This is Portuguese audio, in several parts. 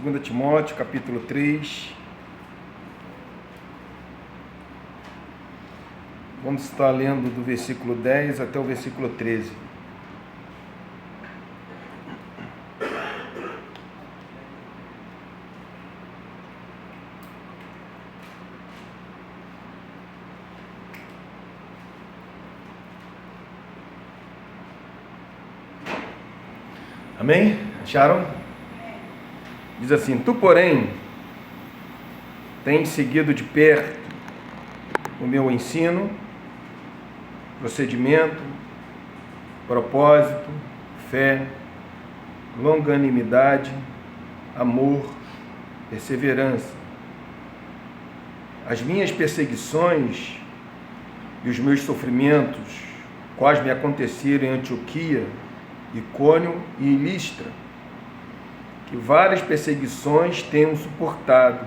2 Timóteo, capítulo 3. Vamos estar lendo do versículo 10 até o versículo 13. Amém? Acharam? Diz assim: tu, porém, tens seguido de perto o meu ensino, procedimento, propósito, fé, longanimidade, amor, perseverança. As minhas perseguições e os meus sofrimentos, quais me aconteceram em Antioquia, Icônio e Listra, que várias perseguições tenho suportado.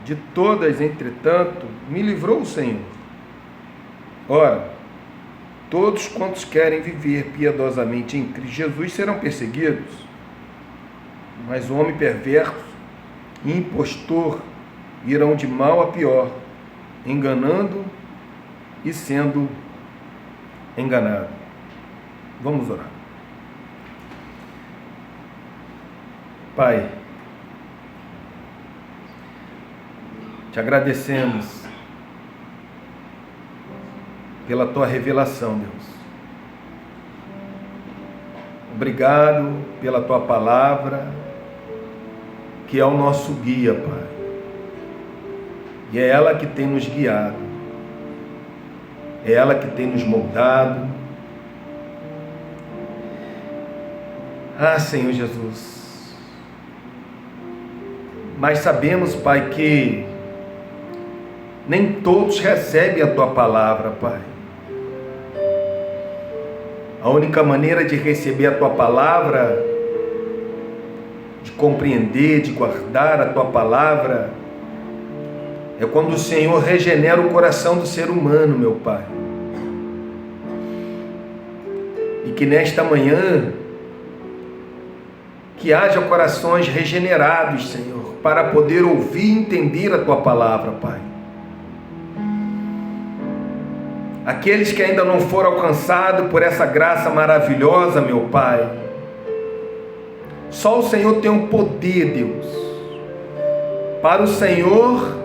De todas, entretanto, me livrou o Senhor. Ora, todos quantos querem viver piedosamente em Cristo Jesus serão perseguidos, mas o homem perverso e impostor irão de mal a pior, enganando e sendo enganado. Vamos orar. Pai, te agradecemos pela tua revelação, Deus. Obrigado pela tua palavra, que é o nosso guia, Pai. E é ela que tem nos guiado, é ela que tem nos moldado. Ah, Senhor Jesus, mas sabemos, Pai, que nem todos recebem a tua palavra, Pai. A única maneira de receber a tua palavra, de compreender, de guardar a tua palavra, é quando o Senhor regenera o coração do ser humano, meu Pai. E que nesta manhã, que haja corações regenerados, Senhor, para poder ouvir e entender a tua palavra, Pai. Aqueles que ainda não foram alcançados por essa graça maravilhosa, meu Pai, só o Senhor tem um poder, Deus. Para o Senhor,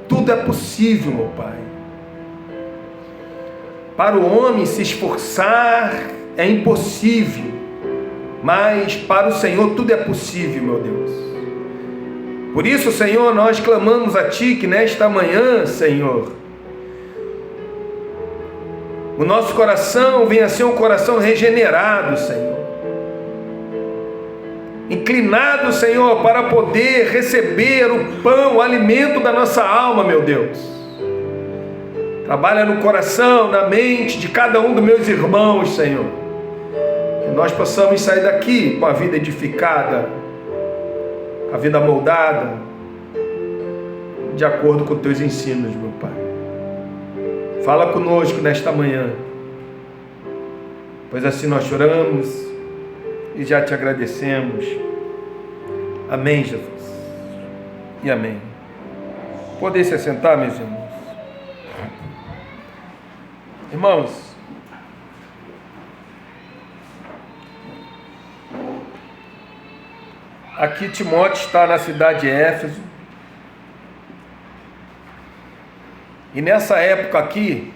tudo é possível, meu Pai. Para o homem se esforçar é impossível, mas para o Senhor tudo é possível, meu Deus. Por isso, Senhor, nós clamamos a Ti que nesta manhã, Senhor, o nosso coração venha a ser um coração regenerado, Senhor. Inclinado, Senhor, para poder receber o pão, o alimento da nossa alma, meu Deus. Trabalha no coração, na mente de cada um dos meus irmãos, Senhor. Que nós possamos sair daqui com a vida edificada, a vida moldada, de acordo com os teus ensinos, meu Pai. Fala conosco nesta manhã, pois assim nós choramos e já te agradecemos. Amém, Jesus. E amém. Podem se assentar, meus irmãos. Irmãos, aqui Timóteo está na cidade de Éfeso. E nessa época aqui,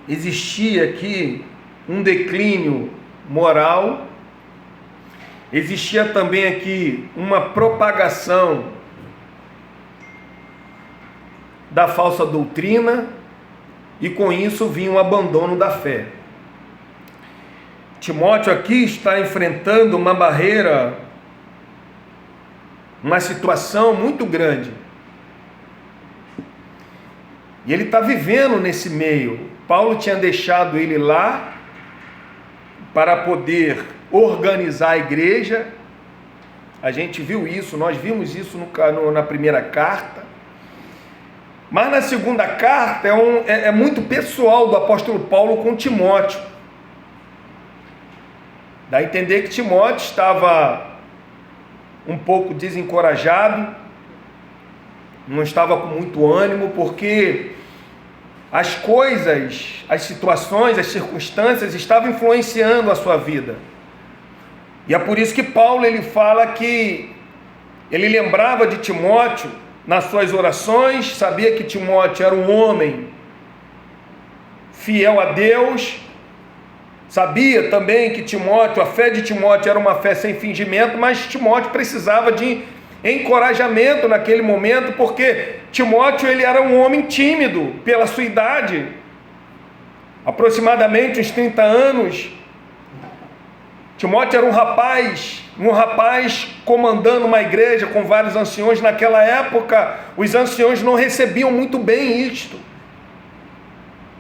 existia aqui um declínio moral, existia também aqui uma propagação da falsa doutrina, e com isso vinha um abandono da fé. Timóteo aqui está enfrentando uma barreira, uma situação muito grande. E ele está vivendo nesse meio. Paulo tinha deixado ele lá para poder organizar a igreja. A gente viu isso, nós vimos isso na primeira carta. Mas na segunda carta é muito pessoal do apóstolo Paulo com Timóteo. Dá a entender que Timóteo estava um pouco desencorajado, não estava com muito ânimo, porque as coisas, as situações, as circunstâncias estavam influenciando a sua vida. E é por isso que Paulo ele fala que ele lembrava de Timóteo nas suas orações, sabia que Timóteo era um homem fiel a Deus, sabia também que Timóteo, a fé de Timóteo era uma fé sem fingimento, mas Timóteo precisava de encorajamento naquele momento, porque Timóteo ele era um homem tímido pela sua idade, aproximadamente uns 30 anos. Timóteo era um rapaz comandando uma igreja com vários anciões. Naquela época, os anciões não recebiam muito bem isto.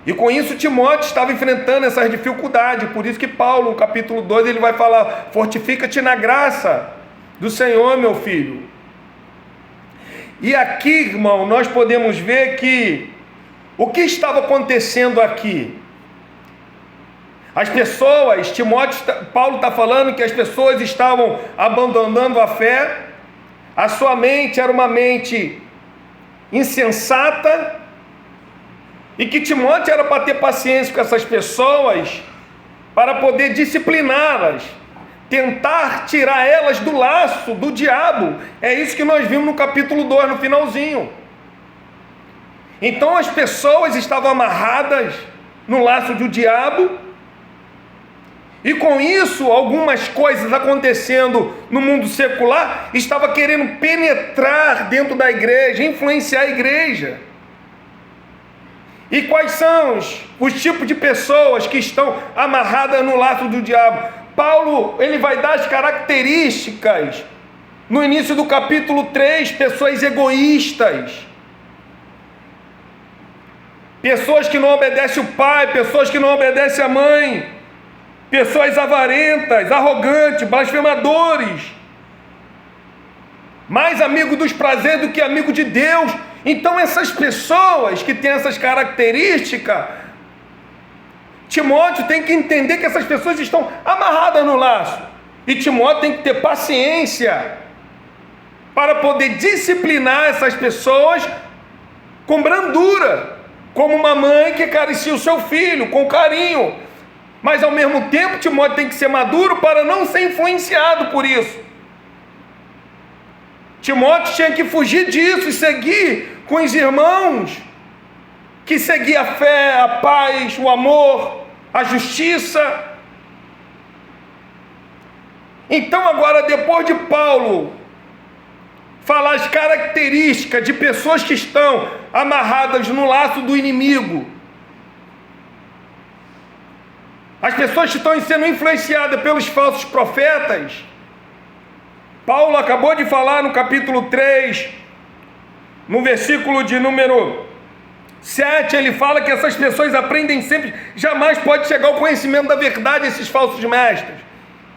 E com isso Timóteo estava enfrentando essas dificuldades. Por isso que Paulo, no capítulo 2, ele vai falar: fortifica-te na graça do Senhor, meu filho. E aqui, irmão, nós podemos ver que o que estava acontecendo aqui? As pessoas, Paulo está falando que as pessoas estavam abandonando a fé, a sua mente era uma mente insensata, e que Timóteo era para ter paciência com essas pessoas, para poder discipliná-las, tentar tirar elas do laço do diabo. É isso que nós vimos no capítulo 2, no finalzinho. Então as pessoas estavam amarradas no laço do diabo, e com isso, algumas coisas acontecendo no mundo secular, estava querendo penetrar dentro da igreja, influenciar a igreja. E quais são os tipos de pessoas que estão amarradas no laço do diabo? Paulo, ele vai dar as características, no início do capítulo 3, pessoas egoístas, pessoas que não obedecem o pai, pessoas que não obedecem a mãe, pessoas avarentas, arrogantes, blasfemadores, mais amigo dos prazeres do que amigo de Deus. Então essas pessoas que têm essas características, Timóteo tem que entender que essas pessoas estão amarradas no laço, e Timóteo tem que ter paciência para poder disciplinar essas pessoas com brandura, como uma mãe que acaricia o seu filho com carinho. Mas ao mesmo tempo Timóteo tem que ser maduro para não ser influenciado por isso. Timóteo tinha que fugir disso e seguir com os irmãos que seguiam a fé, a paz, o amor, a justiça. Então agora, depois de Paulo falar as características de pessoas que estão amarradas no laço do inimigo, as pessoas que estão sendo influenciadas pelos falsos profetas, Paulo acabou de falar no capítulo 3, no versículo de número 7, ele fala que essas pessoas aprendem sempre, jamais pode chegar ao conhecimento da verdade esses falsos mestres.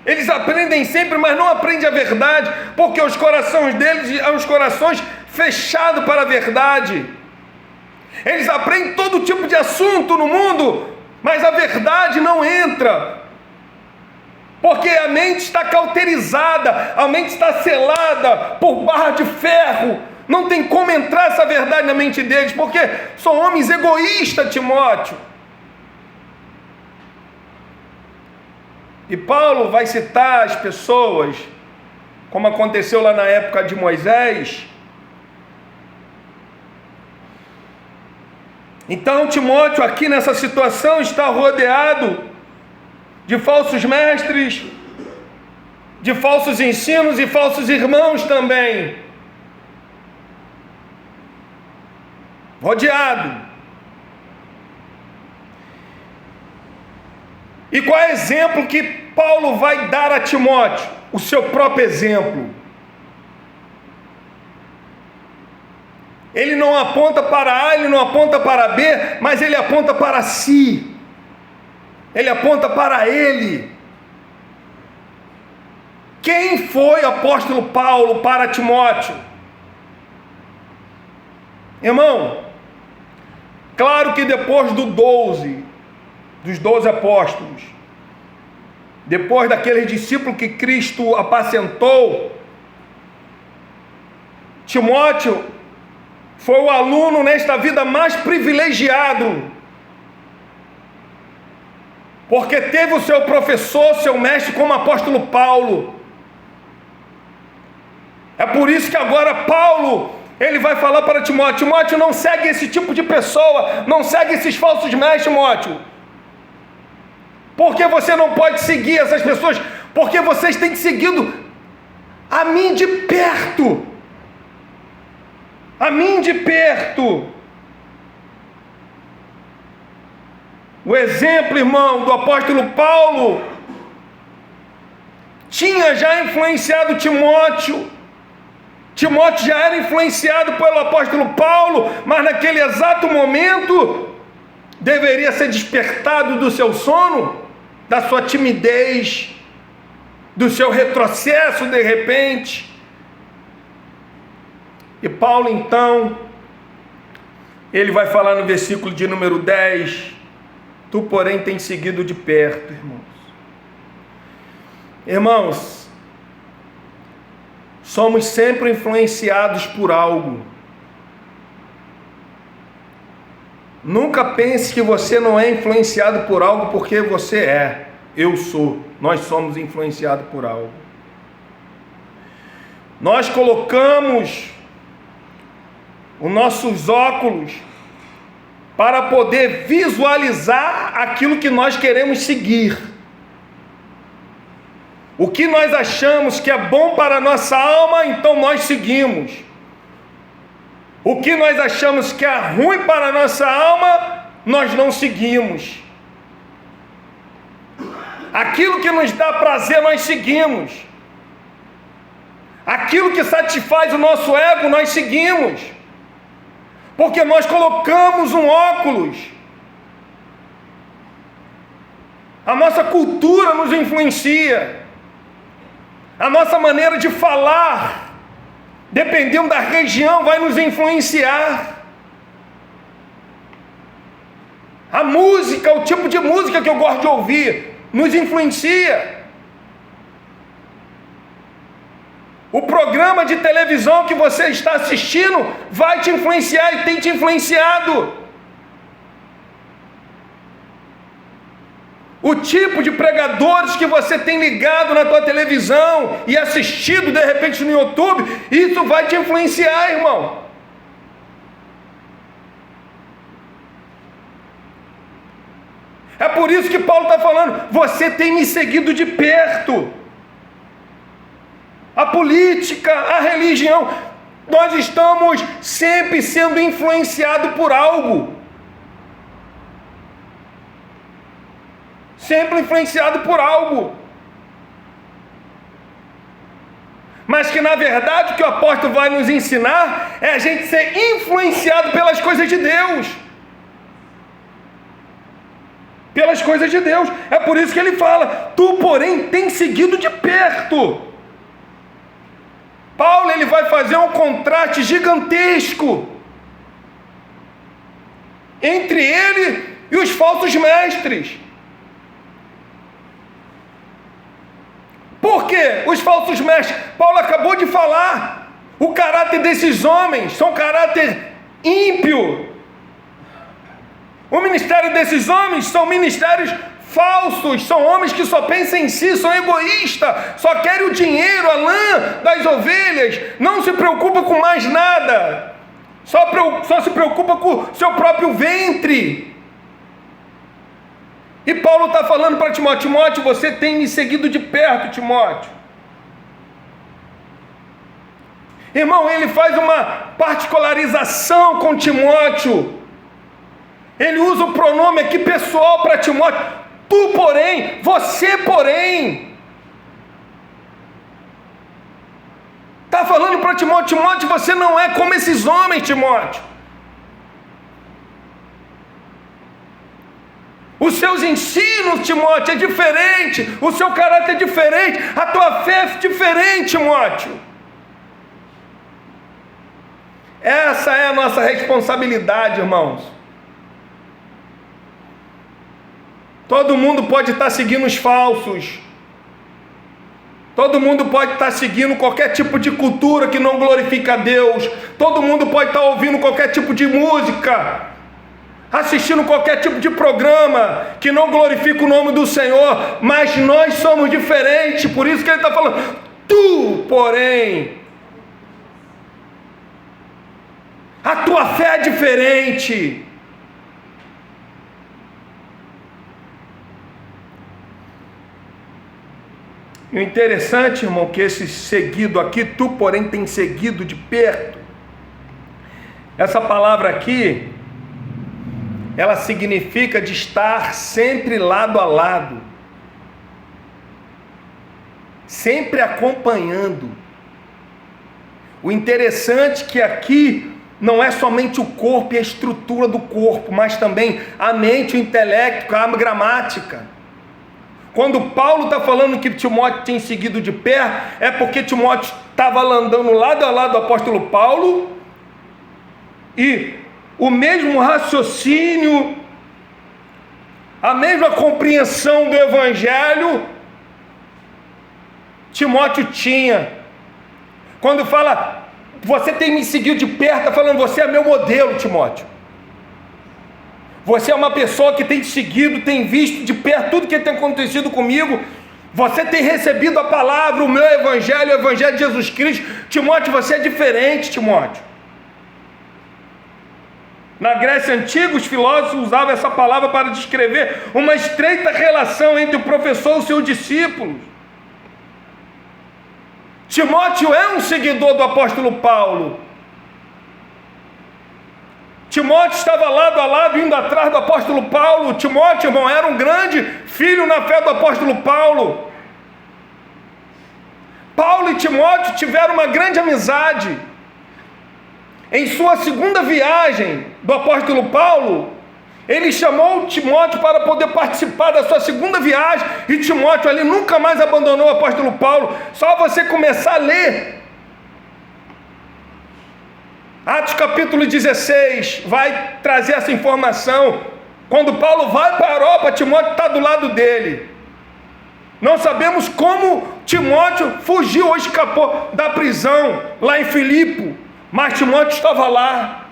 Eles aprendem sempre, mas não aprendem a verdade, porque os corações deles são os corações fechados para a verdade. Eles aprendem todo tipo de assunto no mundo, mas a verdade não entra, porque a mente está cauterizada, a mente está selada por barra de ferro. Não tem como entrar essa verdade na mente deles, porque são homens egoístas, Timóteo. E Paulo vai citar as pessoas, como aconteceu lá na época de Moisés. Então Timóteo aqui nessa situação está rodeado de falsos mestres, de falsos ensinos e falsos irmãos também. Rodeado. E qual é o exemplo que Paulo vai dar a Timóteo? O seu próprio exemplo. Ele não aponta para A, ele não aponta para B, mas ele aponta para si. Ele aponta para ele. Quem foi o apóstolo Paulo para Timóteo? Irmão, claro que depois dos 12 apóstolos, depois daquele discípulo que Cristo apacentou, Timóteo foi o aluno nesta vida mais privilegiado, porque teve o seu professor, seu mestre, como o apóstolo Paulo. É por isso que agora Paulo, ele vai falar para Timóteo: Timóteo, não segue esse tipo de pessoa, não segue esses falsos mestres, Timóteo. Porque você não pode seguir essas pessoas, porque vocês têm seguido a mim de perto. A mim de perto. O exemplo, irmão, do apóstolo Paulo tinha já influenciado Timóteo. Timóteo já era influenciado pelo apóstolo Paulo, mas naquele exato momento deveria ser despertado do seu sono, da sua timidez, do seu retrocesso de repente. E Paulo então, ele vai falar no versículo de número 10, tu porém tens seguido de perto, irmãos. Irmãos, somos sempre influenciados por algo. Nunca pense que você não é influenciado por algo, porque você é. Eu sou. Nós somos influenciados por algo. Nós colocamos os nossos óculos para poder visualizar aquilo que nós queremos seguir. O que nós achamos que é bom para a nossa alma, então nós seguimos. O que nós achamos que é ruim para a nossa alma, nós não seguimos. Aquilo que nos dá prazer, nós seguimos. Aquilo que satisfaz o nosso ego, nós seguimos. Porque nós colocamos um óculos. A nossa cultura nos influencia. A nossa maneira de falar, dependendo da região, vai nos influenciar. A música, o tipo de música que eu gosto de ouvir, nos influencia. O programa de televisão que você está assistindo vai te influenciar e tem te influenciado. O tipo de pregadores que você tem ligado na tua televisão e assistido de repente no YouTube, isso vai te influenciar, irmão. É por isso que Paulo está falando: você tem me seguido de perto. A política, a religião, nós estamos sempre sendo influenciados por algo. Sempre influenciado por algo. Mas que na verdade o que o apóstolo vai nos ensinar é a gente ser influenciado pelas coisas de Deus. Pelas coisas de Deus. É por isso que ele fala: tu porém tens seguido de perto. Paulo, ele vai fazer um contraste gigantesco entre ele e os falsos mestres. Por quê? Os falsos mestres, Paulo acabou de falar, o caráter desses homens são caráter ímpio. O ministério desses homens são ministérios falsos, são homens que só pensam em si, são egoístas, só querem o dinheiro, a lã das ovelhas, não se preocupa com mais nada, só se preocupa com o seu próprio ventre. E Paulo está falando para Timóteo: Timóteo, você tem me seguido de perto, Timóteo. Irmão, ele faz uma particularização com Timóteo. Ele usa o pronome aqui pessoal para Timóteo: tu porém, você porém. Está falando para Timóteo: Timóteo, você não é como esses homens, Timóteo. Os seus ensinos, Timóteo, é diferente. O seu caráter é diferente. A tua fé é diferente, Timóteo. Essa é a nossa responsabilidade, irmãos. Todo mundo pode estar seguindo os falsos. Todo mundo pode estar seguindo qualquer tipo de cultura que não glorifica a Deus. Todo mundo pode estar ouvindo qualquer tipo de música, assistindo qualquer tipo de programa que não glorifica o nome do Senhor. Mas nós somos diferentes. Por isso que ele está falando: tu, porém, a tua fé é diferente. E o interessante, irmão, que esse seguido aqui, tu, porém, tem seguido de perto. Essa palavra aqui, ela significa de estar sempre lado a lado, sempre acompanhando. O interessante é que aqui não é somente o corpo e a estrutura do corpo, mas também a mente, o intelecto, a gramática. Quando Paulo está falando que Timóteo tem seguido de perto, é porque Timóteo estava andando lado a lado do apóstolo Paulo, e o mesmo raciocínio, a mesma compreensão do evangelho, Timóteo tinha. Quando fala, você tem me seguido de perto, está falando, você é meu modelo, Timóteo. Você é uma pessoa que tem seguido, tem visto de perto tudo que tem acontecido comigo. Você tem recebido a palavra, o meu evangelho, o evangelho de Jesus Cristo. Timóteo, você é diferente, Timóteo. Na Grécia Antiga, os filósofos usavam essa palavra para descrever uma estreita relação entre o professor e o seu discípulo. Timóteo é um seguidor do apóstolo Paulo. Timóteo estava lado a lado, indo atrás do apóstolo Paulo. Timóteo, irmão, era um grande filho na fé do apóstolo Paulo. Paulo e Timóteo tiveram uma grande amizade. Em sua segunda viagem do apóstolo Paulo, ele chamou Timóteo para poder participar da sua segunda viagem, e Timóteo ali nunca mais abandonou o apóstolo Paulo. Só você começar a ler Atos capítulo 16 vai trazer essa informação. Quando Paulo vai para a Europa, Timóteo está do lado dele. Não sabemos como Timóteo fugiu ou escapou da prisão lá em Filipe, mas Timóteo estava lá.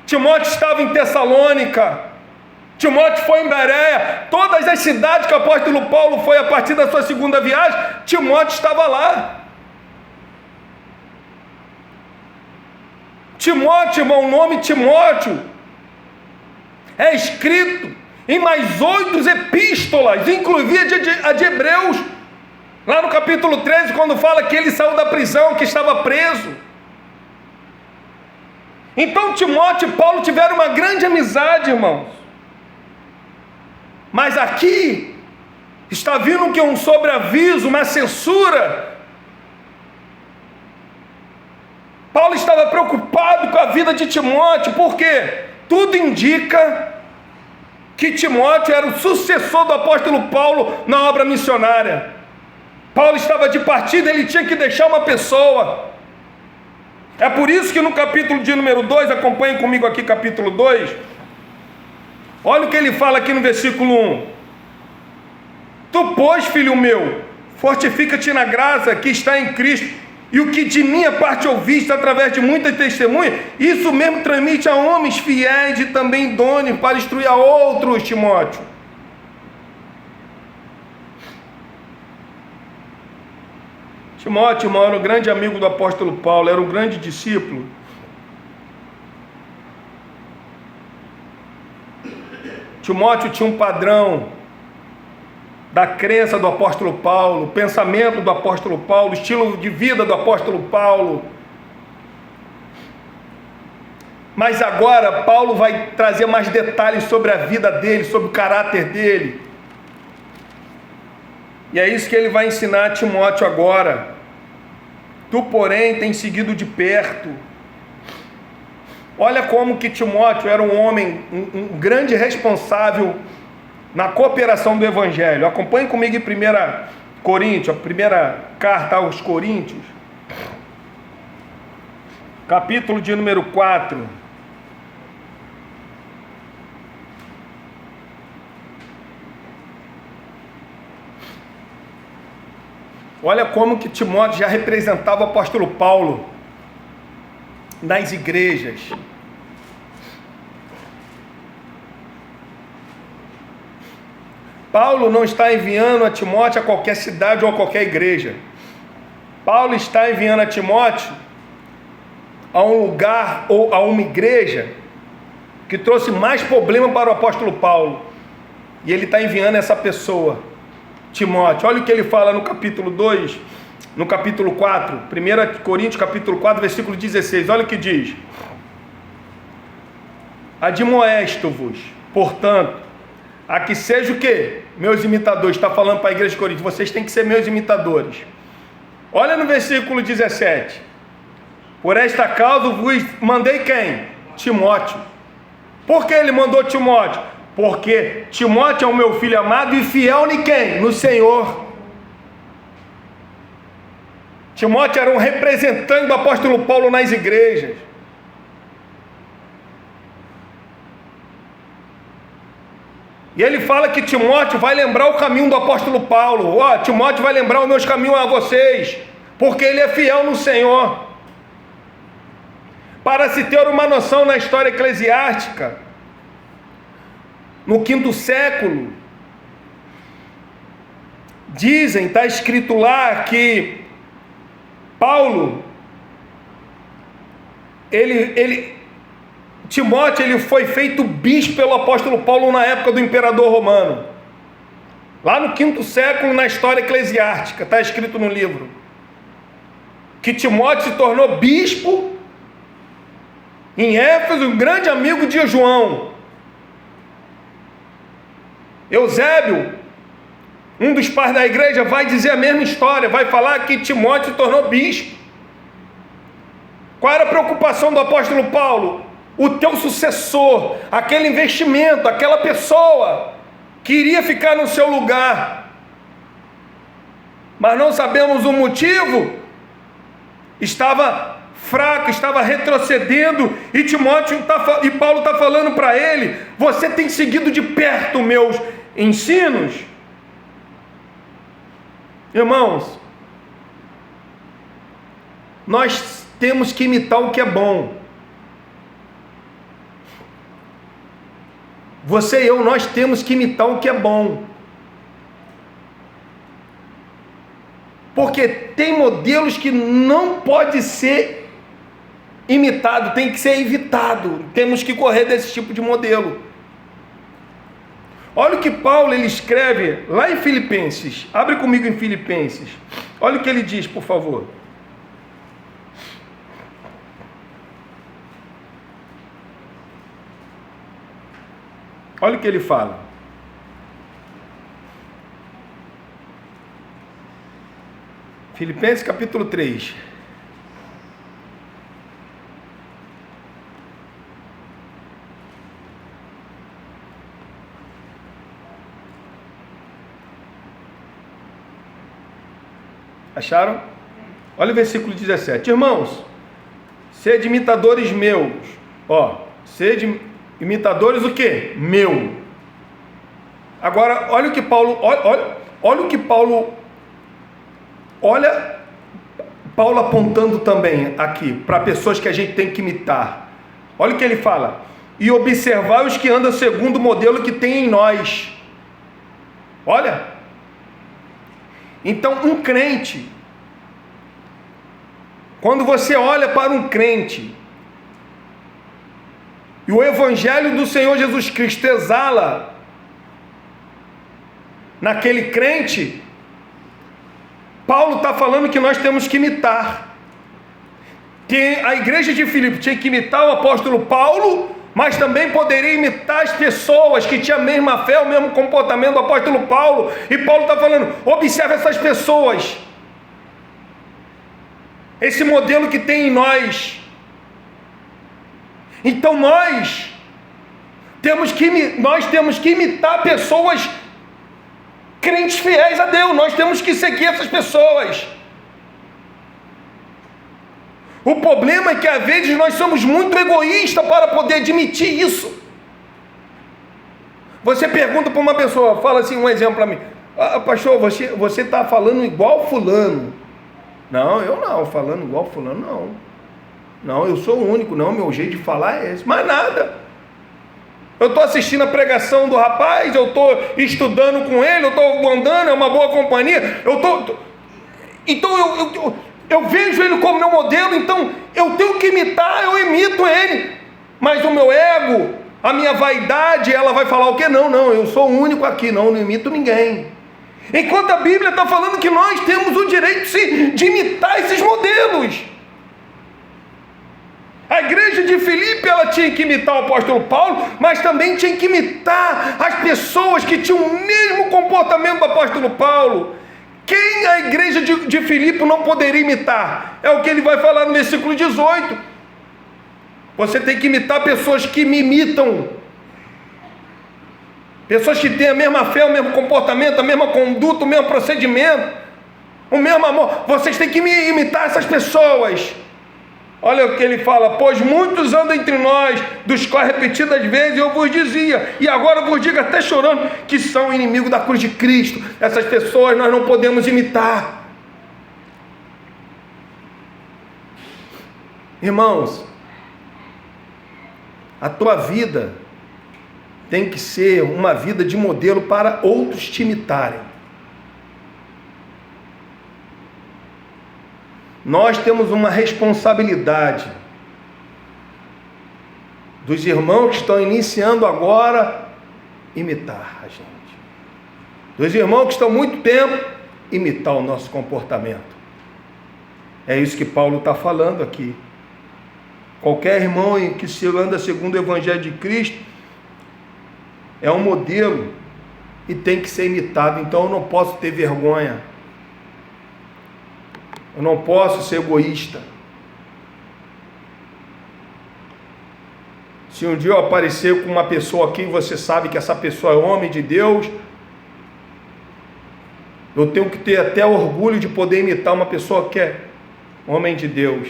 Timóteo estava em Tessalônica. Timóteo foi em Bereia. Todas as cidades que o apóstolo Paulo foi a partir da sua segunda viagem, Timóteo estava lá. Timóteo, irmão, o nome Timóteo é escrito em mais 8 epístolas, inclusive a de Hebreus, lá no capítulo 13, quando fala que ele saiu da prisão, que estava preso. Então Timóteo e Paulo tiveram uma grande amizade, irmãos. Mas aqui está vindo que um sobreaviso, uma censura. Paulo estava preocupado com a vida de Timóteo, porque tudo indica que Timóteo era o sucessor do apóstolo Paulo na obra missionária. Paulo estava de partida, ele tinha que deixar uma pessoa. É por isso que no capítulo de número 2, acompanhem comigo aqui capítulo 2, olha o que ele fala aqui no versículo 1. Tu, pois, filho meu, fortifica-te na graça que está em Cristo, e o que de minha parte ouviste através de muitas testemunhas, isso mesmo transmite a homens fiéis e também idôneos para instruir a outros, Timóteo. Timóteo, irmão, era um grande amigo do apóstolo Paulo, era um grande discípulo. Timóteo tinha um padrão da crença do apóstolo Paulo, o pensamento do apóstolo Paulo, o estilo de vida do apóstolo Paulo. Mas agora Paulo vai trazer mais detalhes sobre a vida dele, sobre o caráter dele. E é isso que ele vai ensinar a Timóteo agora. Tu, porém, tens seguido de perto. Olha como que Timóteo era um homem, um grande responsável na cooperação do Evangelho. Acompanhe comigo em 1 Coríntios, a primeira carta aos Coríntios, capítulo de número 4. Olha como que Timóteo já representava o apóstolo Paulo nas igrejas. Paulo não está enviando a Timóteo a qualquer cidade ou a qualquer igreja. Paulo está enviando a Timóteo a um lugar ou a uma igreja que trouxe mais problema para o apóstolo Paulo. E ele está enviando essa pessoa, Timóteo. Olha o que ele fala no capítulo 2, no capítulo 4, 1 Coríntios capítulo 4, versículo 16. Olha o que diz: admoesto-vos, portanto, a que seja o quê? Meus imitadores. Está falando para a igreja de Corinto, vocês têm que ser meus imitadores. Olha no versículo 17: por esta causa vos mandei quem? Timóteo. Por que ele mandou Timóteo? Porque Timóteo é o meu filho amado e fiel em quem? No Senhor. Timóteo era um representante do apóstolo Paulo nas igrejas. E ele fala que Timóteo vai lembrar o caminho do apóstolo Paulo. Timóteo vai lembrar os meus caminhos a vocês, porque ele é fiel no Senhor. Para se ter uma noção na história eclesiástica, no 5º século, dizem, está escrito lá que Paulo, Timóteo, ele foi feito bispo pelo apóstolo Paulo na época do imperador romano. Lá no 5º século, na história eclesiástica, está escrito no livro, que Timóteo se tornou bispo em Éfeso, um grande amigo de João. Eusébio, um dos pais da igreja, vai dizer a mesma história, vai falar que Timóteo se tornou bispo. Qual era a preocupação do apóstolo Paulo? O teu sucessor, aquele investimento, aquela pessoa que iria ficar no seu lugar, mas não sabemos o motivo, estava fraco, estava retrocedendo, e Paulo está falando para ele: você tem seguido de perto meus ensinos? Irmãos, nós temos que imitar o que é bom. Você e eu, nós temos que imitar o que é bom. Porque tem modelos que não pode ser imitado, tem que ser evitado. Temos que correr desse tipo de modelo. Olha o que Paulo ele escreve lá em Filipenses. Abre comigo em Filipenses. Olha o que ele diz, por favor. Olha o que ele fala. Filipenses capítulo 3. Acharam? Olha o versículo 17. Irmãos, sede imitadores meus. Sede imitadores o quê? Meu. Agora, olha o que Paulo... Olha o que Paulo... Olha Paulo apontando também aqui para pessoas que a gente tem que imitar. Olha o que ele fala: e observar os que andam segundo o modelo que tem em nós. Olha, então um crente, quando você olha para um crente e o evangelho do Senhor Jesus Cristo exala naquele crente, Paulo está falando que nós temos que imitar. Que a igreja de Filipe tinha que imitar o apóstolo Paulo, mas também poderia imitar as pessoas que tinham a mesma fé, o mesmo comportamento do apóstolo Paulo. E Paulo está falando: observe essas pessoas, esse modelo que tem em nós. Então nós temos que imitar pessoas crentes fiéis a Deus. Nós temos que seguir essas pessoas. O problema é que às vezes nós somos muito egoístas para poder admitir isso. Você pergunta para uma pessoa, fala assim, um exemplo para mim: Pastor, você está falando igual fulano. Não, eu não, falando igual fulano, não. Não, eu sou o único, não, meu jeito de falar é esse. Mais nada. Eu estou assistindo a pregação do rapaz, eu estou estudando com ele, eu estou andando, é uma boa companhia. Então eu vejo ele como meu modelo, então eu tenho que imitar, eu imito ele. Mas o meu ego, a minha vaidade, ela vai falar o quê? Não, eu sou o único aqui, não imito ninguém. Enquanto a Bíblia está falando que nós temos o direito de imitar esses modelos. A igreja de Filipe, ela tinha que imitar o apóstolo Paulo, mas também tinha que imitar as pessoas que tinham o mesmo comportamento do apóstolo Paulo. Quem a igreja de Filipe não poderia imitar? É o que ele vai falar no versículo 18. Você tem que imitar pessoas que me imitam. Pessoas que têm a mesma fé, o mesmo comportamento, a mesma conduta, o mesmo procedimento, o mesmo amor. Vocês têm que imitar essas pessoas. Olha o que ele fala: pois muitos andam entre nós, dos quais repetidas vezes eu vos dizia, e agora eu vos digo até chorando, que são inimigos da cruz de Cristo. Essas pessoas nós não podemos imitar. Irmãos, a tua vida tem que ser uma vida de modelo para outros te imitarem. Nós temos uma responsabilidade dos irmãos que estão iniciando agora imitar a gente, dos irmãos que estão há muito tempo imitar o nosso comportamento. É isso que Paulo está falando aqui. Qualquer irmão que se anda segundo o Evangelho de Cristo é um modelo e tem que ser imitado. Então eu não posso ter vergonha, eu não posso ser egoísta. Se um dia eu aparecer com uma pessoa aqui, você sabe que essa pessoa é homem de Deus, eu tenho que ter até orgulho de poder imitar uma pessoa que é homem de Deus.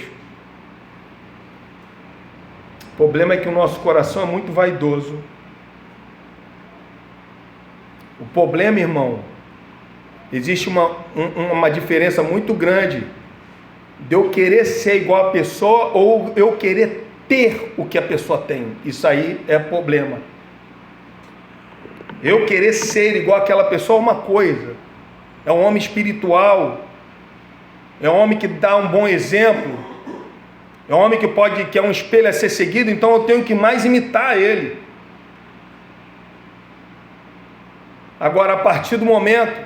O problema é que o nosso coração é muito vaidoso. O problema, irmão, existe uma diferença muito grande de eu querer ser igual a pessoa ou eu querer ter o que a pessoa tem. Isso aí é problema. Eu querer ser igual àquela pessoa é uma coisa. É um homem espiritual, é um homem que dá um bom exemplo, é um homem que é um espelho a ser seguido, então eu tenho que mais imitar ele. Agora, a partir do momento,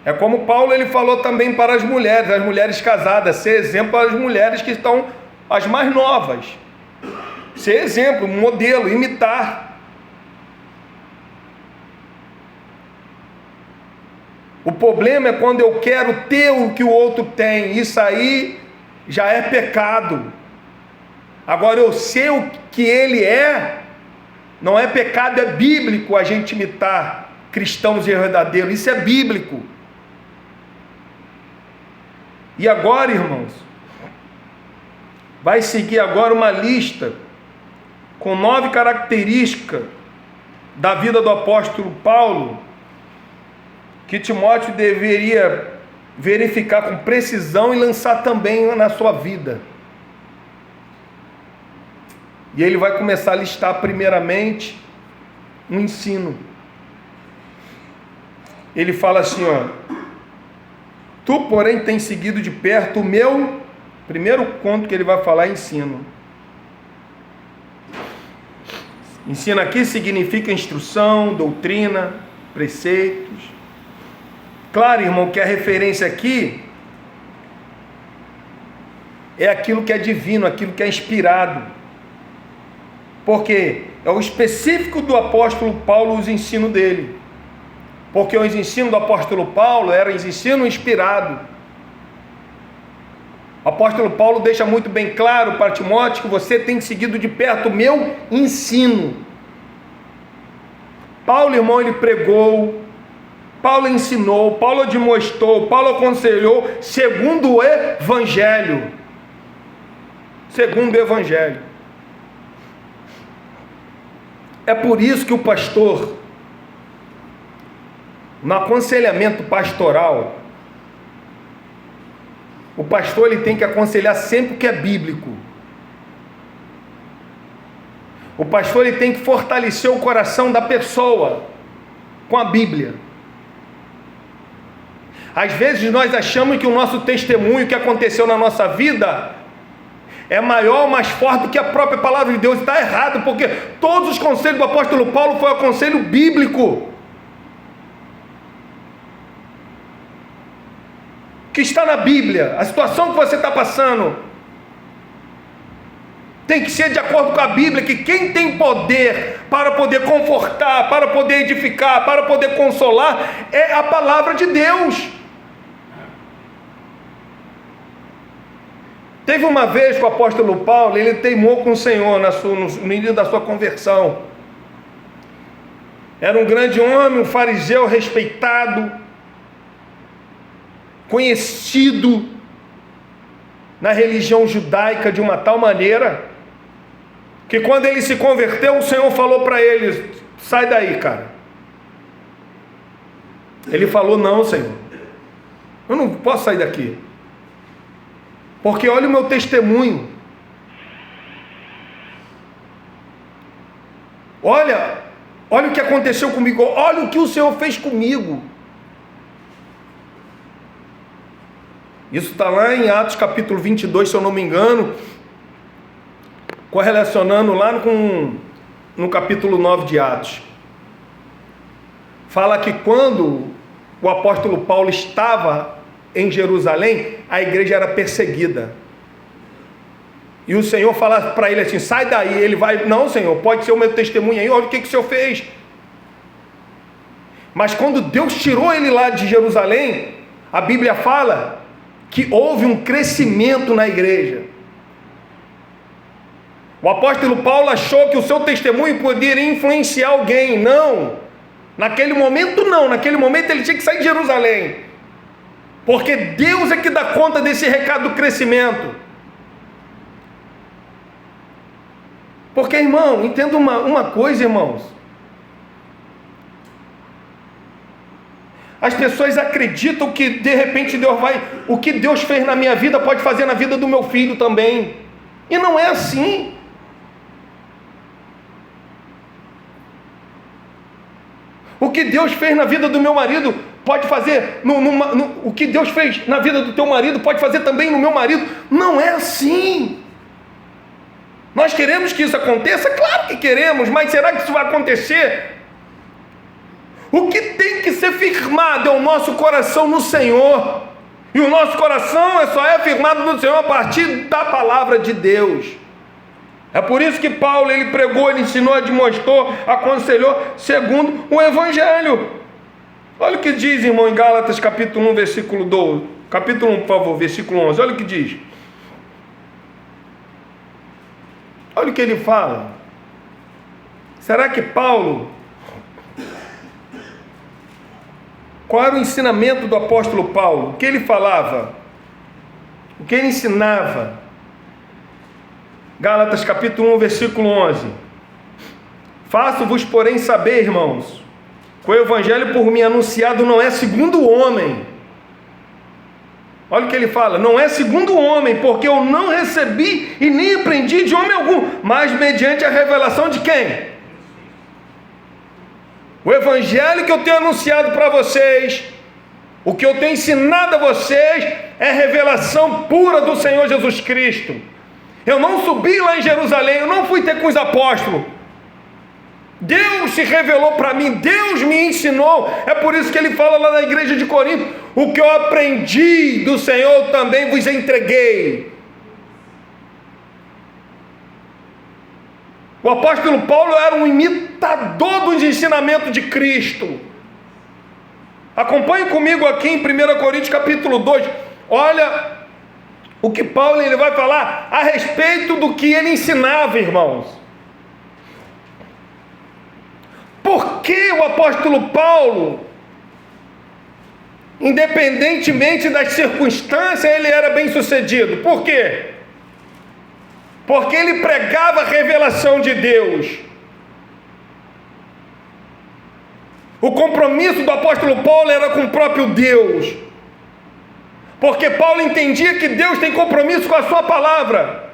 é como Paulo ele falou também para as mulheres casadas, ser exemplo para as mulheres que estão as mais novas, ser exemplo, modelo, imitar. O problema é quando eu quero ter o que o outro tem. Isso aí já é pecado. Agora, eu sei o que ele é, não é pecado, é bíblico a gente imitar cristãos verdadeiros. Isso é bíblico. E agora, irmãos, vai seguir agora uma lista com 9 características da vida do apóstolo Paulo, que Timóteo deveria verificar com precisão e lançar também na sua vida. E ele vai começar a listar primeiramente um ensino. Ele fala assim, ó: tu, porém, tens seguido de perto o meu... Primeiro ponto que ele vai falar é ensino. Ensino aqui significa instrução, doutrina, preceitos. Claro, irmão, que a referência aqui é aquilo que é divino, aquilo que é inspirado. Porque é o específico do apóstolo Paulo, os ensinos dele. Porque os ensinos do apóstolo Paulo eram os ensinos inspirados. O apóstolo Paulo deixa muito bem claro para Timóteo que você tem seguido de perto o meu ensino. Paulo, irmão, ele pregou, Paulo ensinou, Paulo demonstrou, Paulo aconselhou segundo o Evangelho. Segundo o Evangelho. É por isso que o pastor, no aconselhamento pastoral, o pastor ele tem que aconselhar sempre o que é bíblico. O pastor ele tem que fortalecer o coração da pessoa com a Bíblia. Às vezes nós achamos que o nosso testemunho, o que aconteceu na nossa vida, é maior, mais forte do que a própria palavra de Deus. Está errado, porque todos os conselhos do apóstolo Paulo foi o conselho bíblico, que está na Bíblia. A situação que você está passando tem que ser de acordo com a Bíblia, que quem tem poder para poder confortar, para poder edificar, para poder consolar, é a palavra de Deus. Teve uma vez que o apóstolo Paulo, ele teimou com o Senhor no início da sua conversão. Era um grande homem, um fariseu respeitado, conhecido na religião judaica de uma tal maneira, que quando ele se converteu, o Senhor falou para ele: sai daí, cara. Ele falou: não, Senhor, eu não posso sair daqui, porque olha o meu testemunho, olha o que aconteceu comigo, olha o que o Senhor fez comigo. Isso está lá em Atos capítulo 22, se eu não me engano, correlacionando lá no capítulo 9 de Atos. Fala que quando o apóstolo Paulo estava em Jerusalém, a igreja era perseguida. E o Senhor fala para ele assim: sai daí. Ele vai: não, Senhor, pode ser o meu testemunho aí, olha o que o Senhor fez. Mas quando Deus tirou ele lá de Jerusalém, a Bíblia fala que houve um crescimento na igreja. O apóstolo Paulo achou que o seu testemunho poderia influenciar alguém. Não, naquele momento não, naquele momento ele tinha que sair de Jerusalém, porque Deus é que dá conta desse recado do crescimento. Porque, irmão, entenda uma coisa, irmãos, as pessoas acreditam que de repente o que Deus fez na minha vida pode fazer na vida do meu filho também, e não é assim. O que Deus fez na vida do meu marido pode fazer, o que Deus fez na vida do teu marido pode fazer também no meu marido. Não é assim. Nós queremos que isso aconteça? Claro que queremos, mas será que isso vai acontecer? O que tem que ser firmado é o nosso coração no Senhor, e o nosso coração só é firmado no Senhor a partir da palavra de Deus. É por isso que Paulo, ele pregou, ele ensinou, demonstrou, aconselhou segundo o Evangelho. Olha o que diz, irmão, em Gálatas capítulo 1, versículo 12. Capítulo 1, por favor, versículo 11. Olha o que diz. Olha o que ele fala. Será que Paulo... Qual era o ensinamento do apóstolo Paulo? O que ele falava? O que ele ensinava? Gálatas capítulo 1, versículo 11. Faço-vos, porém, saber, irmãos, que o evangelho por mim anunciado não é segundo o homem. Olha o que ele fala: não é segundo o homem, porque eu não recebi e nem aprendi de homem algum, mas mediante a revelação de quem? O evangelho que eu tenho anunciado para vocês, o que eu tenho ensinado a vocês, é revelação pura do Senhor Jesus Cristo. Eu não subi lá em Jerusalém, eu não fui ter com os apóstolos. Deus se revelou para mim, Deus me ensinou. É por isso que ele fala lá na igreja de Corinto: o que eu aprendi do Senhor também vos entreguei. O apóstolo Paulo era um imitador dos ensinamentos de Cristo. Acompanhe comigo aqui em 1 Coríntios capítulo 2. Olha o que Paulo ele vai falar a respeito do que ele ensinava, irmãos. Por que o apóstolo Paulo, independentemente das circunstâncias, ele era bem sucedido? Por quê? Porque ele pregava a revelação de Deus. O compromisso do apóstolo Paulo era com o próprio Deus. Porque Paulo entendia que Deus tem compromisso com a sua palavra.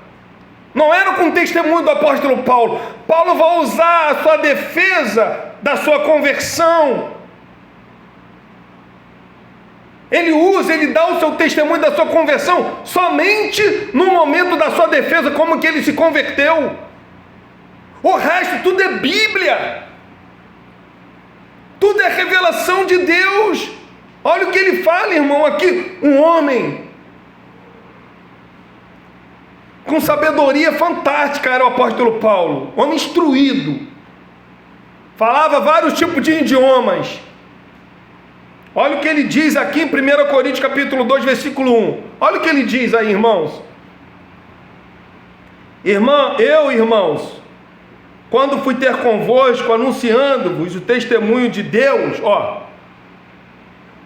Não era com o testemunho do apóstolo Paulo. Paulo vai usar a sua defesa da sua conversão. Ele dá o seu testemunho da sua conversão somente no momento da sua defesa, como que ele se converteu. O resto tudo é Bíblia. Tudo é revelação de Deus. Olha o que ele fala, irmão, aqui. Um homem com sabedoria fantástica era o apóstolo Paulo. Homem instruído. Falava vários tipos de idiomas. Olha o que ele diz aqui em 1 Coríntios capítulo 2, versículo 1. Olha o que ele diz aí, irmãos. Irmãos, quando fui ter convosco, anunciando-vos o testemunho de Deus,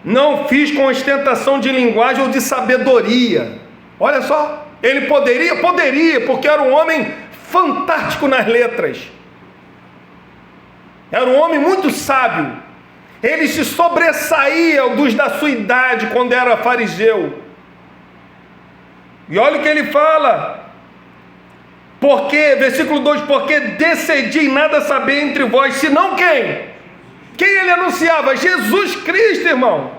não fiz com ostentação de linguagem ou de sabedoria. Olha só, ele poderia, porque era um homem fantástico nas letras. Era um homem muito sábio. Ele se sobressaía dos da sua idade quando era fariseu. E olha o que ele fala. Porque, versículo 2, porque decidi em nada saber entre vós, senão quem? Quem ele anunciava? Jesus Cristo, irmão.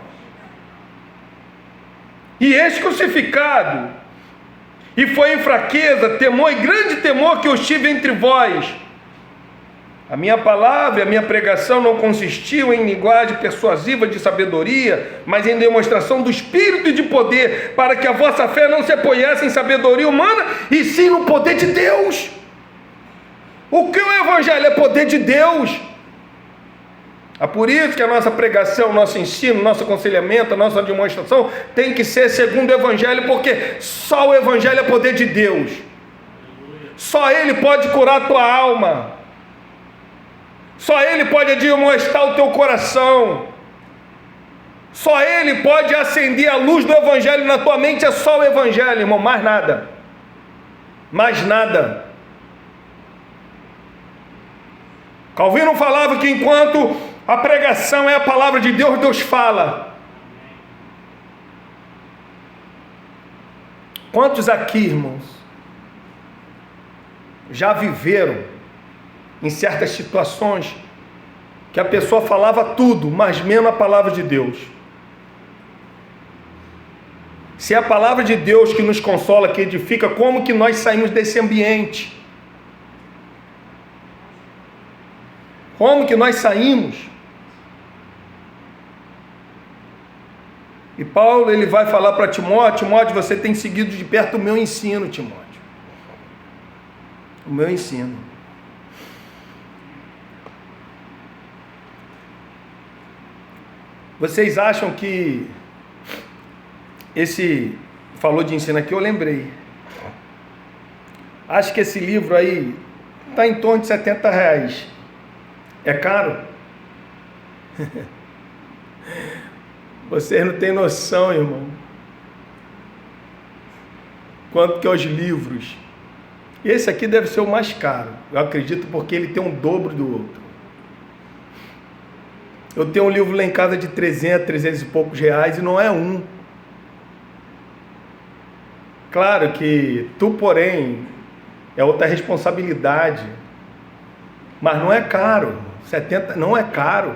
E este crucificado. E foi em fraqueza, temor e grande temor que eu tive entre vós. A minha palavra, a minha pregação não consistiu em linguagem persuasiva de sabedoria, mas em demonstração do Espírito e de poder, para que a vossa fé não se apoiasse em sabedoria humana, e sim no poder de Deus. O que o Evangelho é poder de Deus. É por isso que a nossa pregação, nosso ensino, nosso aconselhamento, a nossa demonstração tem que ser segundo o Evangelho, porque só o Evangelho é poder de Deus. Só Ele pode curar a tua alma. Só Ele pode admoestar o teu coração. Só Ele pode acender a luz do Evangelho na tua mente. É só o Evangelho, irmão, mais nada. Mais nada. Calvino falava que enquanto a pregação é a palavra de Deus, Deus fala. Quantos aqui, irmãos, já viveram em certas situações que a pessoa falava tudo, mas menos a palavra de Deus? Se é a palavra de Deus que nos consola, que edifica, como que nós saímos desse ambiente? Como que nós saímos? E Paulo, ele vai falar para Timóteo: você tem seguido de perto o meu ensino, Timóteo. O meu ensino. Vocês acham que esse falou de ensino aqui, eu lembrei. Acho que esse livro aí está em torno de R$70. É caro? Vocês não têm noção, irmão. Quanto que é os livros? Esse aqui deve ser o mais caro, eu acredito, porque ele tem um dobro do outro. Eu tenho um livro lá em casa de 300 e poucos reais e não é um. Claro que tu, porém, é outra responsabilidade. Mas não é caro. 70 não é caro.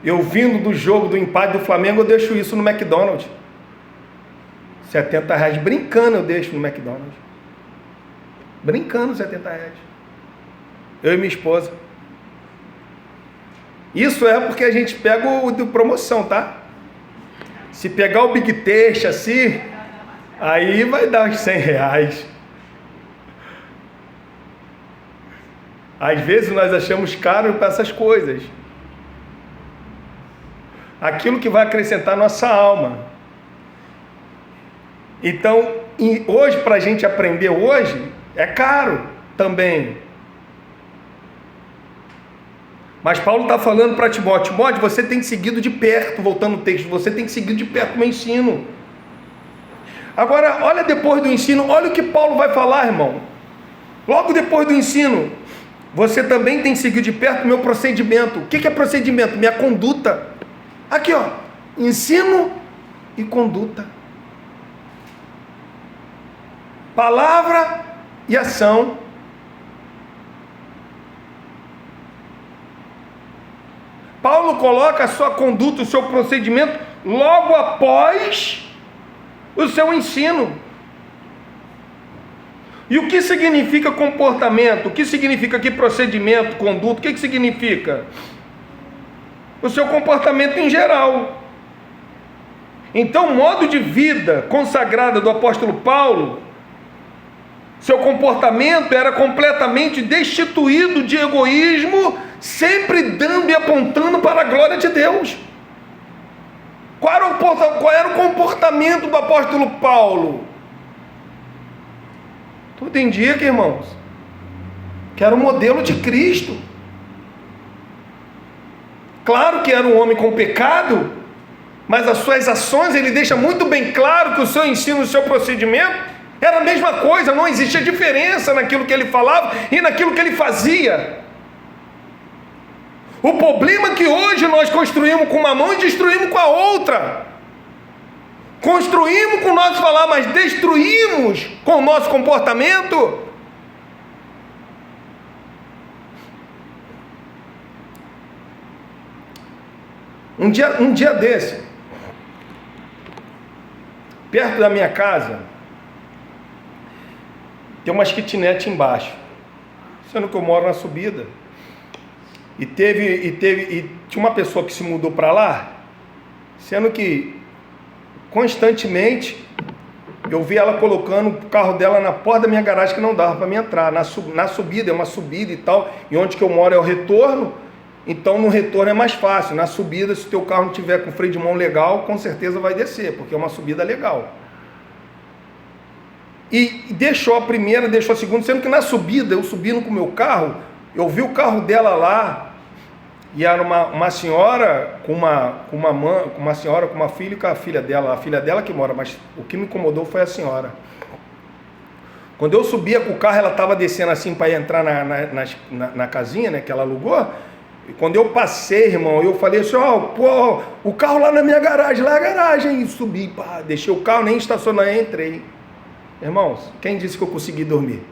Eu vindo do jogo do empate do Flamengo, eu deixo isso no McDonald's. R$70. Brincando eu deixo no McDonald's. Brincando, R$70. Eu e minha esposa. Isso é porque a gente pega o de promoção, tá? Se pegar o Big Taste assim, aí vai dar uns R$100. Às vezes nós achamos caro para essas coisas. Aquilo que vai acrescentar nossa alma. Então, hoje, para a gente aprender hoje, é caro também. Mas Paulo está falando para Timóteo: você tem seguido de perto, voltando ao texto, você tem seguido de perto o meu ensino. Agora, olha depois do ensino, olha o que Paulo vai falar, irmão. Logo depois do ensino, você também tem seguido de perto o meu procedimento. O que é procedimento? Minha conduta. Aqui, ó, ensino e conduta. Palavra e ação. Paulo coloca a sua conduta, o seu procedimento logo após o seu ensino. E o que significa comportamento? O que significa aqui procedimento, conduta? O que significa? O seu comportamento em geral. Então, o modo de vida consagrado do apóstolo Paulo, seu comportamento era completamente destituído de egoísmo, sempre dando e apontando para a glória de Deus. Qual era o comportamento do apóstolo Paulo? Tudo indica, irmãos, que era o modelo de Cristo. Claro que era um homem com pecado, mas as suas ações, ele deixa muito bem claro que o seu ensino, o seu procedimento era a mesma coisa, não existia diferença naquilo que ele falava e naquilo que ele fazia. O problema é que hoje nós construímos com uma mão e destruímos com a outra. Construímos com o nosso falar, mas destruímos com o nosso comportamento. Um dia desse, perto da minha casa, tem umas kitnet embaixo, sendo que eu moro na subida. E tinha uma pessoa que se mudou para lá, sendo que constantemente eu vi ela colocando o carro dela na porta da minha garagem, que não dava para mim entrar, na subida, é uma subida e tal, e onde que eu moro é o retorno, então no retorno é mais fácil, na subida, se o teu carro não tiver com freio de mão legal, com certeza vai descer, porque é uma subida legal. E deixou a primeira, deixou a segunda, sendo que na subida, eu subindo com o meu carro, eu vi o carro dela lá, e era uma senhora com uma senhora com uma filha e com a filha dela que mora, mas o que me incomodou foi a senhora. Quando eu subia com o carro, ela estava descendo assim para entrar na casinha, né, que ela alugou. E quando eu passei, irmão, eu falei assim, pô, o carro lá na minha garagem, lá é a garagem, e subi, pá, deixei o carro, nem estacionei, entrei. Irmãos, quem disse que eu consegui dormir?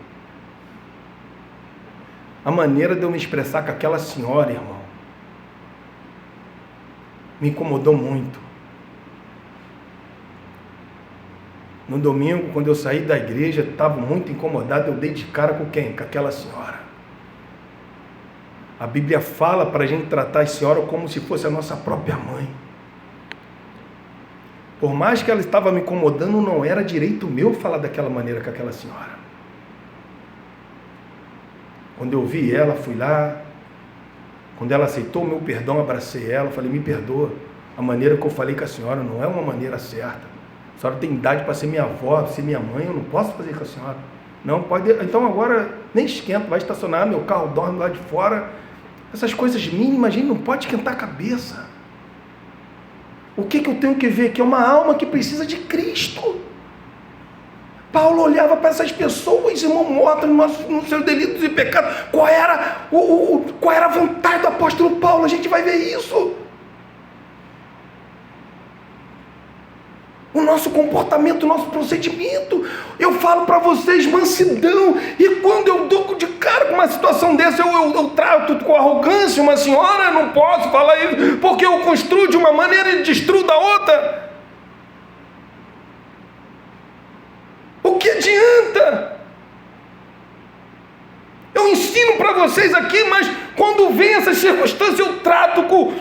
A maneira de eu me expressar com aquela senhora, irmão, me incomodou muito. No domingo, quando eu saí da igreja, estava muito incomodado, eu dei de cara com quem? Com aquela senhora. A Bíblia fala para a gente tratar a senhora como se fosse a nossa própria mãe. Por mais que ela estava me incomodando, não era direito meu falar daquela maneira com aquela senhora. Quando eu vi ela, fui lá. Quando ela aceitou o meu perdão, abracei ela, falei, me perdoa. A maneira que eu falei com a senhora não é uma maneira certa. A senhora tem idade para ser minha avó, ser minha mãe, eu não posso fazer com a senhora. Não, pode. Então agora nem esquenta, vai estacionar, meu carro dorme lá de fora. Essas coisas mínimas, a gente não pode esquentar a cabeça. O que eu tenho que ver? Que é uma alma que precisa de Cristo. Paulo olhava para essas pessoas, irmão, mortas nos seus delitos e pecados. Qual era a vontade do apóstolo Paulo? A gente vai ver isso. O nosso comportamento, o nosso procedimento. Eu falo para vocês, mansidão. E quando eu dou de cara com uma situação dessa, eu trato com arrogância uma senhora, eu não posso falar isso, porque eu construo de uma maneira e destruo da outra. O que adianta? Eu ensino para vocês aqui, mas quando vem essas circunstâncias, eu trato com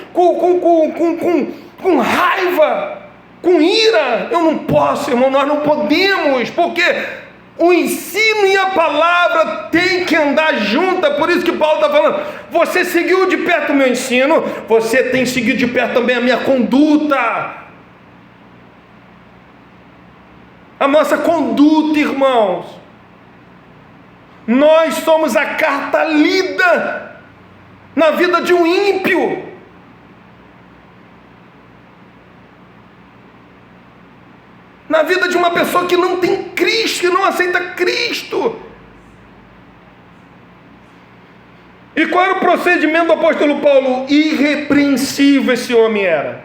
raiva, com ira. Eu não posso, irmão, nós não podemos, porque o ensino e a palavra tem que andar junta. Por isso que Paulo está falando, você seguiu de perto o meu ensino, você tem seguido de perto também a minha conduta. A nossa conduta, irmãos. Nós somos a carta lida na vida de um ímpio. Na vida de uma pessoa que não tem Cristo, que não aceita Cristo. E qual era o procedimento do apóstolo Paulo? Irrepreensível esse homem era.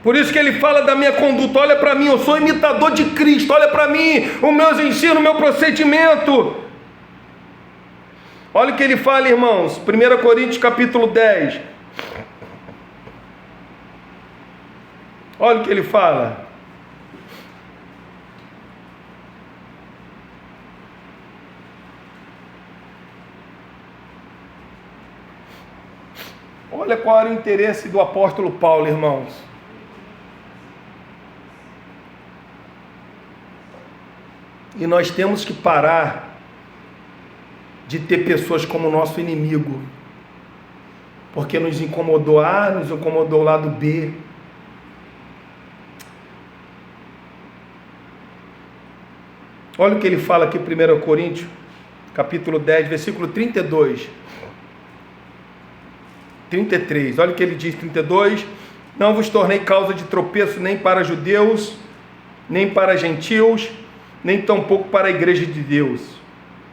Por isso que ele fala da minha conduta. Olha para mim, eu sou imitador de Cristo. Olha para mim, os meus ensinos, o meu procedimento. Olha o que ele fala, irmãos. 1 Coríntios capítulo 10. Olha o que ele fala. Olha qual era o interesse do apóstolo Paulo, irmãos. E nós temos que parar de ter pessoas como nosso inimigo, porque nos incomodou A, nos incomodou o lado B. Olha o que ele fala aqui, 1 Coríntios, capítulo 10, versículo 32, 33, olha o que ele diz, 32, não vos tornei causa de tropeço nem para judeus, nem para gentios, nem tampouco para a igreja de Deus,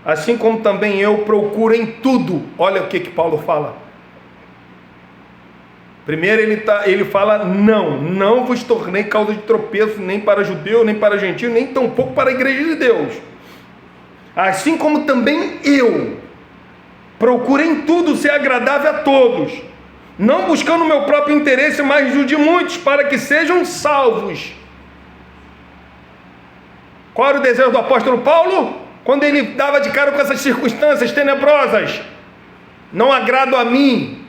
assim como também eu procuro em tudo. Olha o que Paulo fala. Primeiro ele fala, não vos tornei causa de tropeço, nem para judeu, nem para gentio, nem tampouco para a igreja de Deus, assim como também eu procuro em tudo ser agradável a todos, não buscando o meu próprio interesse, mas o de muitos, para que sejam salvos. Qual era o desejo do apóstolo Paulo? Quando ele dava de cara com essas circunstâncias tenebrosas: não agrado a mim,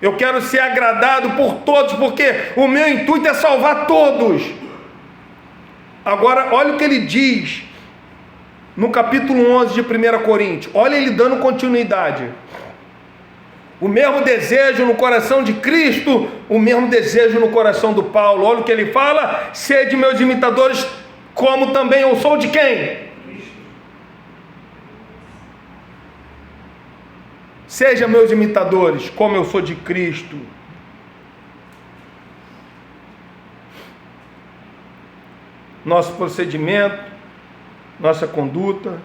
eu quero ser agradado por todos, porque o meu intuito é salvar todos. Agora, olha o que ele diz no capítulo 11 de 1 Coríntios. Olha ele dando continuidade. O mesmo desejo no coração de Cristo, o mesmo desejo no coração do Paulo. Olha o que ele fala: sede meus imitadores, como também eu sou de quem? Seja meus imitadores, como eu sou de Cristo. Nosso procedimento, nossa conduta.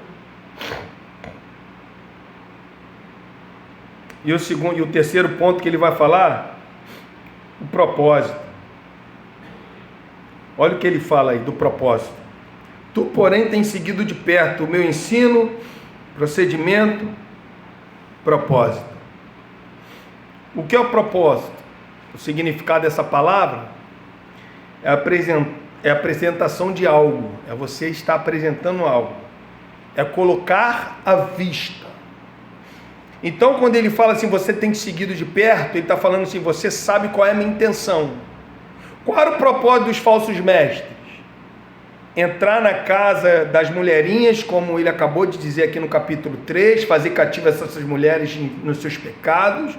E o terceiro ponto que ele vai falar, o propósito. Olha o que ele fala aí do propósito. Tu, porém, tens seguido de perto o meu ensino, procedimento, propósito. O que é o propósito? O significado dessa palavra é a apresentação de algo, é você estar apresentando algo, é colocar à vista. Então, quando ele fala assim, você tem seguido de perto, ele está falando assim, você sabe qual é a minha intenção. Qual era o propósito dos falsos mestres? Entrar na casa das mulherinhas, como ele acabou de dizer aqui no capítulo 3, fazer cativas essas mulheres nos seus pecados,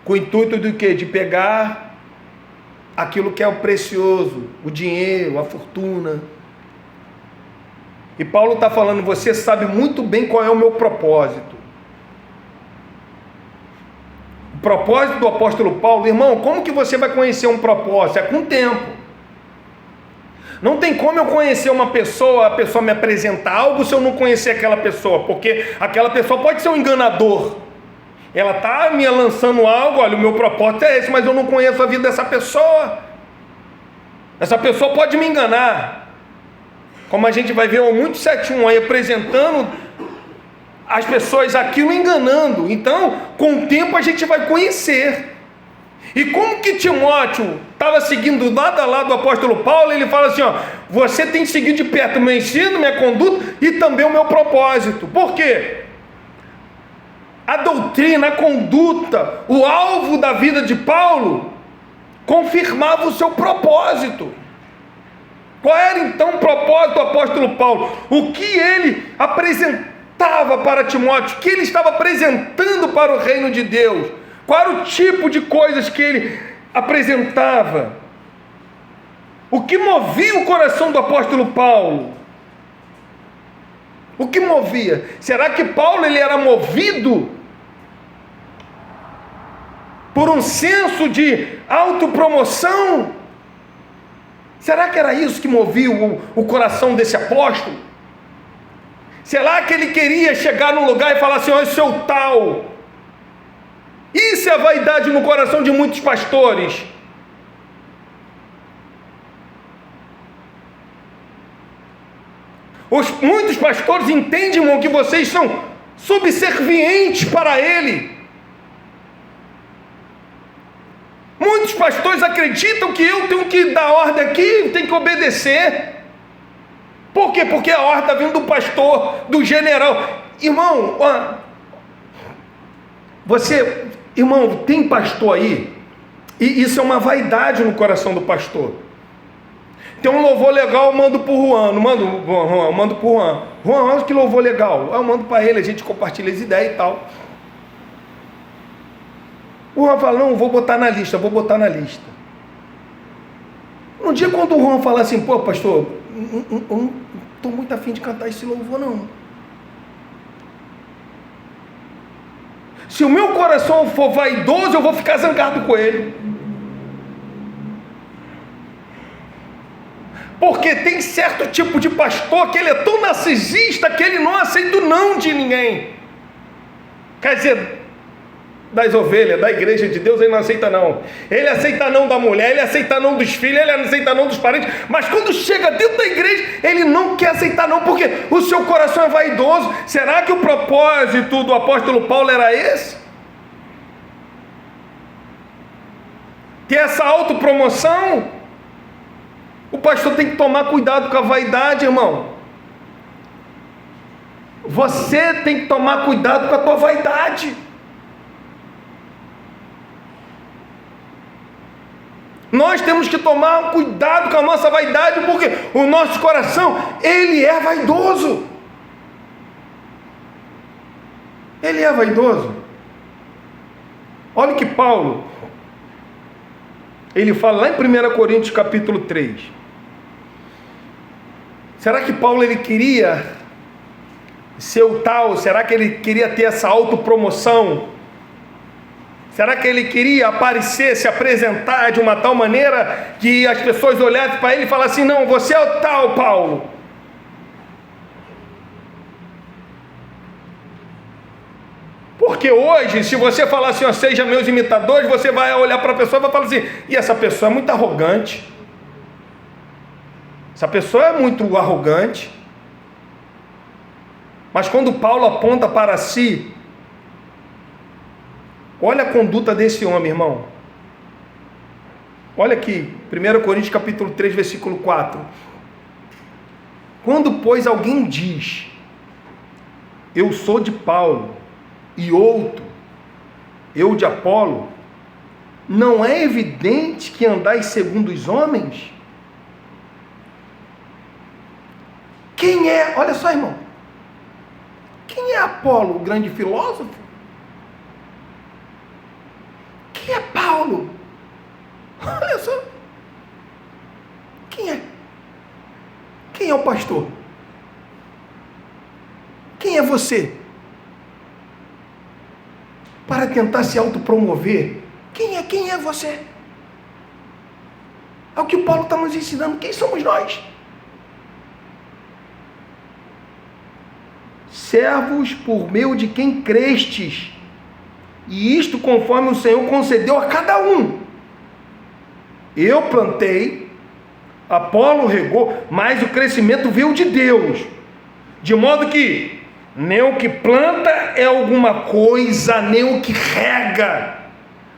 com o intuito do quê? De pegar aquilo que é o precioso, o dinheiro, a fortuna. E Paulo está falando, você sabe muito bem qual é o meu propósito. O propósito do apóstolo Paulo, irmão, como que você vai conhecer um propósito? É com o tempo. Não tem como eu conhecer uma pessoa, a pessoa me apresentar algo se eu não conhecer aquela pessoa, porque aquela pessoa pode ser um enganador. Ela está me lançando algo, olha, o meu propósito é esse, mas eu não conheço a vida dessa pessoa. Essa pessoa pode me enganar. Como a gente vai ver muito 7.1 aí apresentando as pessoas aquilo enganando. Então, com o tempo a gente vai conhecer. E como que Timóteo estava seguindo lado a lado do apóstolo Paulo, ele fala assim, ó, você tem seguido de perto o meu ensino, minha conduta e também o meu propósito. Por quê? A doutrina, a conduta, o alvo da vida de Paulo confirmava o seu propósito. Qual era então o propósito do apóstolo Paulo? O que ele apresentava para Timóteo, o que ele estava apresentando para o reino de Deus? Qual era o tipo de coisas que ele apresentava? O que movia o coração do apóstolo Paulo? O que movia? Será que Paulo ele era movido por um senso de autopromoção? Será que era isso que movia o coração desse apóstolo? Será que ele queria chegar num lugar e falar assim: olha, seu tal? Isso é a vaidade no coração de muitos pastores. Muitos pastores entendem, irmão, que vocês são subservientes para ele. Muitos pastores acreditam que eu tenho que dar ordem aqui, tenho que obedecer. Por quê? Porque a ordem está vindo do pastor, do general. Irmão, irmão, tem pastor aí, e isso é uma vaidade no coração do pastor. Tem um louvor legal, eu mando para o Juan, não mando, Juan, eu mando para o Juan. Juan, olha que louvor legal. Eu mando para ele, a gente compartilha as ideias e tal. O Juan fala: não, vou botar na lista. Um dia quando o Juan fala assim: pô, pastor, eu não estou muito afim de cantar esse louvor, não. Se o meu coração for vaidoso, eu vou ficar zangado com ele. Porque tem certo tipo de pastor que ele é tão narcisista que ele não aceita o não de ninguém. Quer dizer, das ovelhas, da igreja de Deus, ele não aceita não. Ele aceita não da mulher, ele aceita não dos filhos, ele aceita não dos parentes. Mas quando chega dentro da igreja, ele não quer aceitar não, porque o seu coração é vaidoso. Será que o propósito do apóstolo Paulo era esse? Ter essa autopromoção? O pastor tem que tomar cuidado com a vaidade, irmão. Você tem que tomar cuidado com a tua vaidade. Nós temos que tomar cuidado com a nossa vaidade, porque o nosso coração, ele é vaidoso. Ele é vaidoso. Olha o que Paulo, ele fala lá em 1 Coríntios capítulo 3. Será que Paulo ele queria ser o tal? Será que ele queria ter essa autopromoção? Será que ele queria aparecer, se apresentar de uma tal maneira que as pessoas olhassem para ele e falassem: não, você é o tal Paulo? Porque hoje, se você falar assim: ó, seja meus imitadores, você vai olhar para a pessoa e vai falar assim: e essa pessoa é muito arrogante. Essa pessoa é muito arrogante. Mas quando Paulo aponta para si, olha a conduta desse homem, irmão. Olha aqui, 1 Coríntios capítulo 3, versículo 4. Quando, pois, alguém diz: eu sou de Paulo, e outro, eu de Apolo, não é evidente que andais segundo os homens? Quem é, olha só, irmão, quem é Apolo, o grande filósofo? Quem é Paulo? Olha só, quem é? Quem é o pastor? Quem é você? Para tentar se autopromover. Quem é você? É o que o Paulo está nos ensinando. Quem somos nós? Servos por meio de quem crestes, e isto conforme o Senhor concedeu a cada um. Eu plantei, Apolo regou, mas o crescimento veio de Deus, de modo que nem o que planta é alguma coisa, nem o que rega,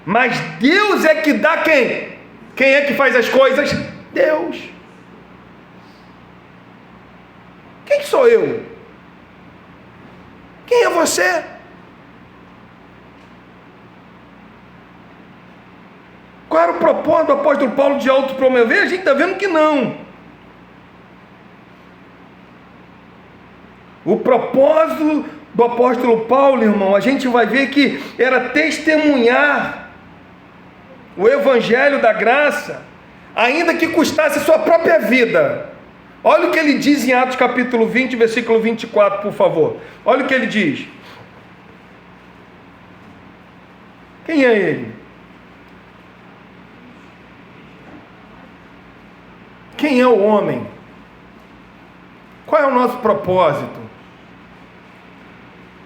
mas Deus é que dá quem? Quem é que faz as coisas? Deus. Quem sou eu? Quem é você? Qual era o propósito do apóstolo Paulo de autopromover? A gente está vendo que não. O propósito do apóstolo Paulo, irmão, a gente vai ver que era testemunhar o evangelho da graça, ainda que custasse sua própria vida. Olha o que ele diz em Atos capítulo 20, versículo 24, por favor. Olha o que ele diz. Quem é ele? Quem é o homem? Qual é o nosso propósito?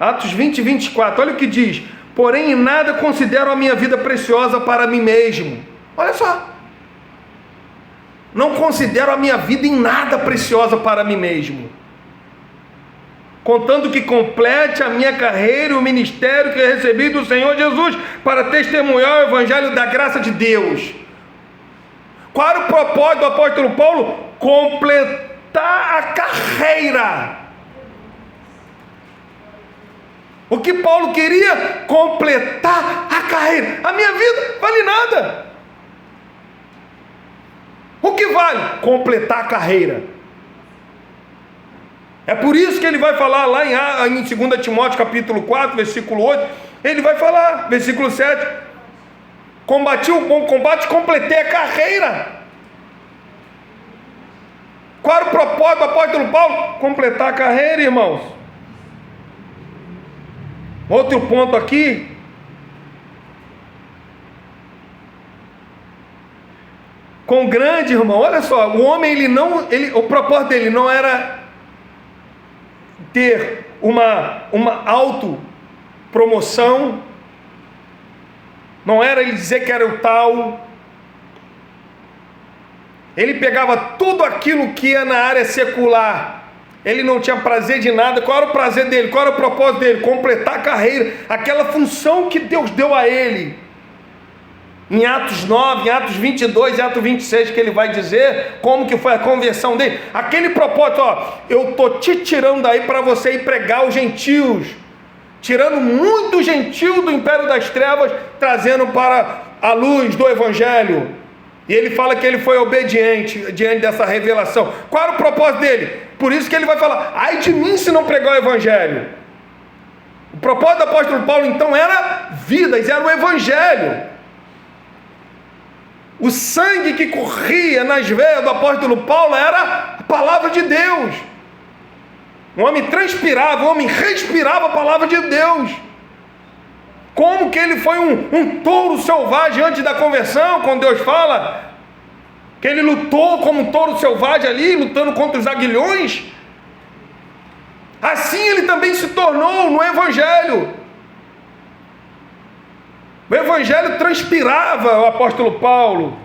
Atos 20 e 24, olha o que diz: porém em nada considero a minha vida preciosa para mim mesmo. Olha só. Não considero a minha vida em nada preciosa para mim mesmo, contando que complete a minha carreira e o ministério que eu recebi do Senhor Jesus para testemunhar o evangelho da graça de Deus. Qual era o propósito do apóstolo Paulo? Completar a carreira. O que Paulo queria? Completar a carreira. A minha vida vale nada. O que vale? Completar a carreira. É por isso que ele vai falar lá em 2 Timóteo capítulo 4, versículo 8, ele vai falar, versículo 7, combati o bom combate, completei a carreira. Qual era o propósito do apóstolo Paulo? Completar a carreira, irmãos. Outro ponto aqui, com grande, irmão, olha só, o homem, o propósito dele não era ter uma autopromoção, não era ele dizer que era o tal. Ele pegava tudo aquilo que ia na área secular, ele não tinha prazer de nada. Qual era o prazer dele? Qual era o propósito dele? Completar a carreira, aquela função que Deus deu a ele. Em Atos 9, em Atos 22, em Atos 26, que ele vai dizer como que foi a conversão dele. Aquele propósito, eu estou te tirando daí para você ir pregar os gentios, tirando muito gentil do império das trevas, trazendo para a luz do evangelho. E ele fala que ele foi obediente diante dessa revelação. Qual era o propósito dele? Por isso que ele vai falar: ai de mim se não pregar o evangelho. O propósito do apóstolo Paulo então era vidas, era o evangelho. O sangue que corria nas veias do apóstolo Paulo era a palavra de Deus. O homem transpirava, o homem respirava a palavra de Deus. Como que ele foi um touro selvagem antes da conversão, quando Deus fala que ele lutou como um touro selvagem ali, lutando contra os aguilhões. Assim ele também se tornou no evangelho. O evangelho transpirava o apóstolo Paulo.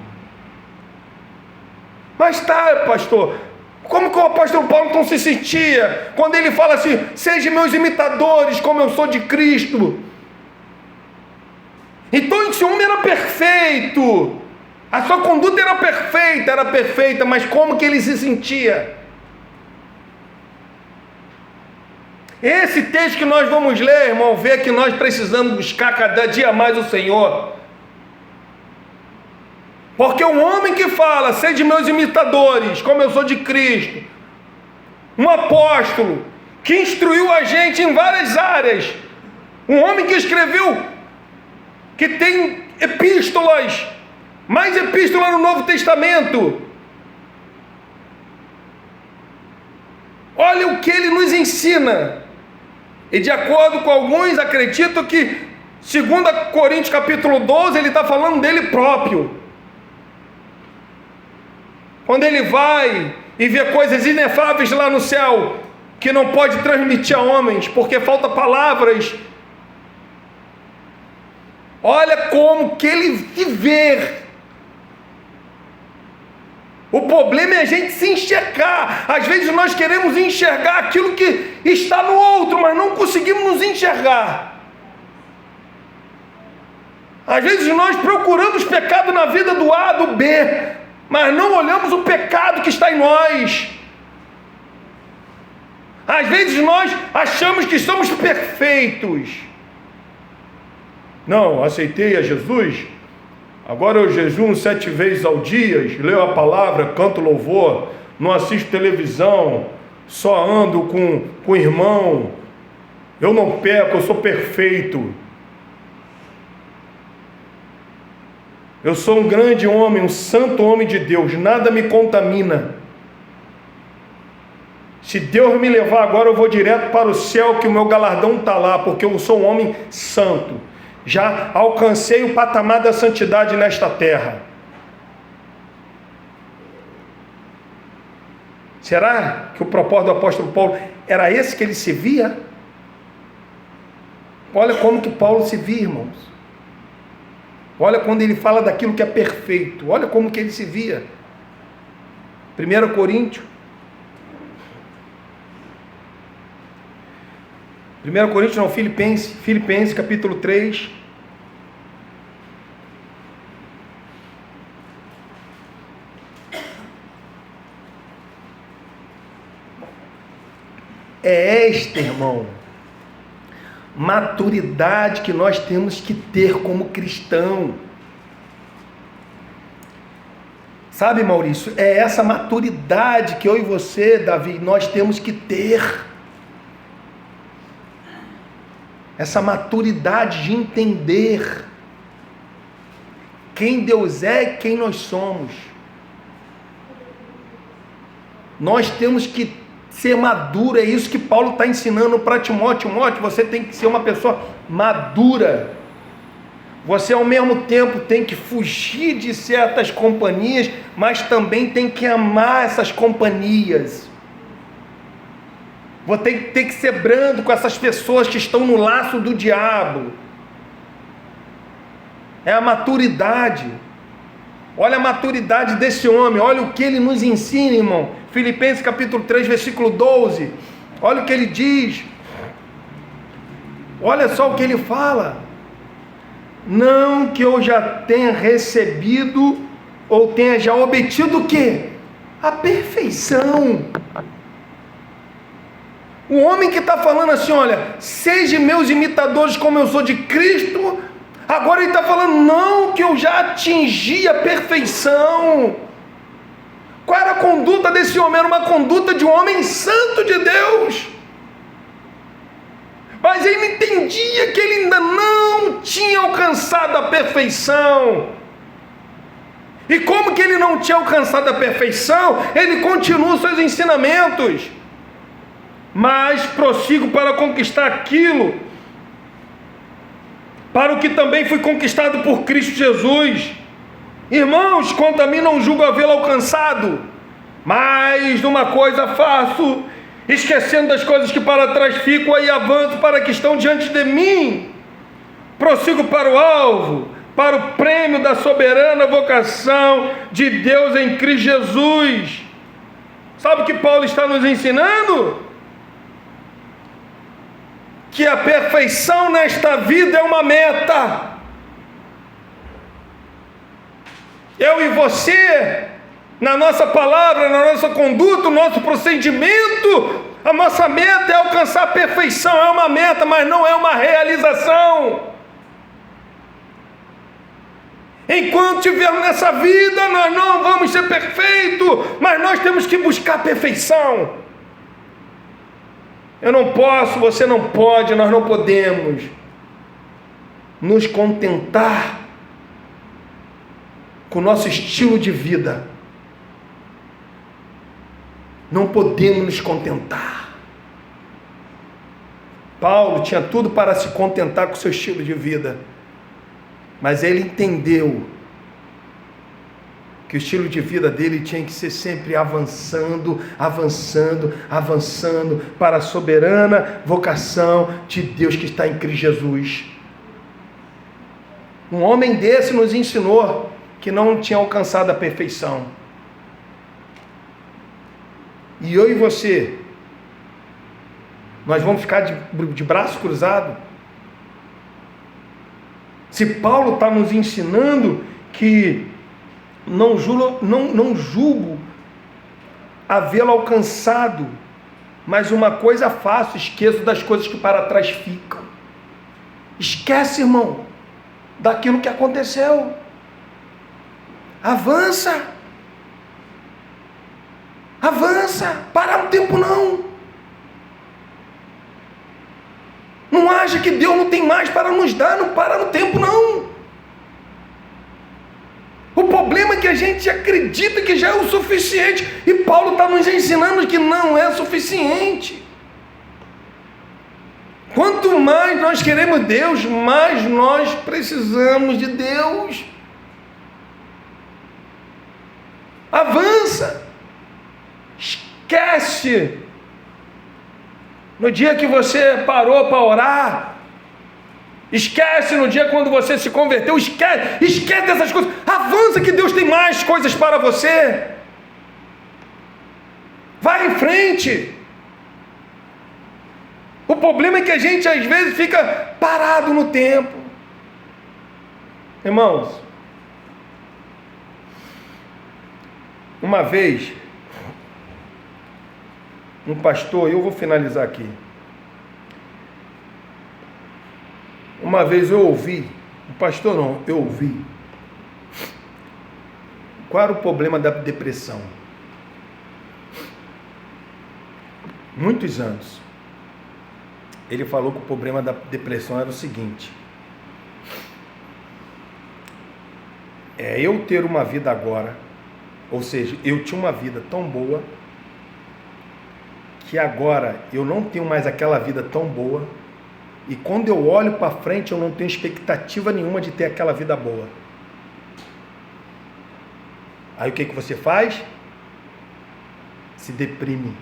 Mas tá, pastor, como que o apóstolo Paulo não se sentia quando ele fala assim: sejam meus imitadores como eu sou de Cristo? Então esse homem era perfeito, a sua conduta era perfeita, mas como que ele se sentia? Esse texto que nós vamos ler, irmão, vê que nós precisamos buscar cada dia mais o Senhor. Porque um homem que fala: sede meus imitadores, como eu sou de Cristo, um apóstolo que instruiu a gente em várias áreas, um homem que escreveu, que tem epístolas, mais epístolas no Novo Testamento. Olha o que ele nos ensina. E de acordo com alguns, acredito que 2 Coríntios capítulo 12, ele está falando dele próprio. Quando ele vai e vê coisas inefáveis lá no céu, que não pode transmitir a homens, porque falta palavras. Olha como que ele viver. O problema é a gente se enxergar. Às vezes nós queremos enxergar aquilo que está no outro, mas não conseguimos nos enxergar. Às vezes nós procuramos pecado na vida do A, do B, mas não olhamos o pecado que está em nós. Às vezes nós achamos que somos perfeitos. Não, aceitei a Jesus, agora eu jejuo 7 vezes ao dia, leio a palavra, canto louvor, não assisto televisão, só ando com o irmão, eu não peco, eu sou perfeito. Eu sou um grande homem, um santo homem de Deus, nada me contamina. Se Deus me levar agora, eu vou direto para o céu, que o meu galardão está lá, porque eu sou um homem santo. Já alcancei o patamar da santidade nesta terra. Será que o propósito do apóstolo Paulo era esse que ele se via? Olha como que Paulo se via, irmãos. Olha quando ele fala daquilo que é perfeito. Olha como que ele se via. 1 Coríntios. 1 Coríntios não, Filipenses capítulo 3. É esta, irmão, maturidade que nós temos que ter como cristão. Sabe, Maurício, é essa maturidade que eu e você, Davi, nós temos que ter. Essa maturidade de entender quem Deus é e quem nós somos. Nós temos que ser maduro, é isso que Paulo está ensinando para Timóteo. Timóteo, você tem que ser uma pessoa madura. Você ao mesmo tempo tem que fugir de certas companhias, mas também tem que amar essas companhias. Você tem que ser brando com essas pessoas que estão no laço do diabo. É a maturidade. Olha a maturidade desse homem, olha o que ele nos ensina, irmão. Filipenses capítulo 3, versículo 12. Olha o que ele diz. Olha só o que ele fala. Não que eu já tenha recebido ou tenha já obtido o quê? A perfeição. O homem que está falando assim, olha, sejam meus imitadores como eu sou de Cristo. Agora ele está falando, não que eu já atingi a perfeição. Qual era a conduta desse homem? Era uma conduta de um homem santo de Deus. Mas ele entendia que ele ainda não tinha alcançado a perfeição. E como que ele não tinha alcançado a perfeição, ele continua os seus ensinamentos. Mas prossigo para conquistar aquilo, para o que também fui conquistado por Cristo Jesus. Irmãos, quanto a mim não julgo havê-lo alcançado, mas uma coisa faço, esquecendo das coisas que para trás ficam, aí avanço para que estão diante de mim. Prossigo para o alvo, para o prêmio da soberana vocação de Deus em Cristo Jesus. Sabe o que Paulo está nos ensinando? Que a perfeição nesta vida é uma meta. Eu e você, na nossa palavra, na nossa conduta, no nosso procedimento, a nossa meta é alcançar a perfeição. É uma meta, mas não é uma realização. Enquanto estivermos nessa vida, nós não vamos ser perfeitos, mas nós temos que buscar a perfeição. Eu não posso, você não pode, nós não podemos nos contentar com o nosso estilo de vida. Não podemos nos contentar. Paulo tinha tudo para se contentar com o seu estilo de vida, mas ele entendeu que o estilo de vida dele tinha que ser sempre avançando, avançando, avançando para a soberana vocação de Deus que está em Cristo Jesus. Um homem desse nos ensinou que não tinha alcançado a perfeição. E eu e você, nós vamos ficar de braço cruzado? Se Paulo está nos ensinando que não julgo havê-lo alcançado, mas uma coisa faço, esqueço das coisas que para trás ficam. Esquece, irmão, daquilo que aconteceu. Avança. Avança. Parar no tempo não. Não acha que Deus não tem mais para nos dar, não para no tempo não. O problema é que a gente acredita que já é o suficiente, e Paulo está nos ensinando que não é suficiente. Quanto mais nós queremos Deus, mais nós precisamos de Deus. Avança. Esquece. No dia que você parou para orar, Esquece no dia quando você se converteu, esquece dessas coisas, avança que Deus tem mais coisas para você. Vai em frente. O problema é que a gente às vezes fica parado no tempo. Irmãos, uma vez, um pastor, eu vou finalizar aqui. Uma vez eu ouvi, um pastor não, eu ouvi. Qual era o problema da depressão? Muitos anos. Ele falou que o problema da depressão era o seguinte: é eu ter uma vida agora, ou seja, eu tinha uma vida tão boa, que agora eu não tenho mais aquela vida tão boa, e quando eu olho para frente eu não tenho expectativa nenhuma de ter aquela vida boa. Aí o que você faz? Se deprime.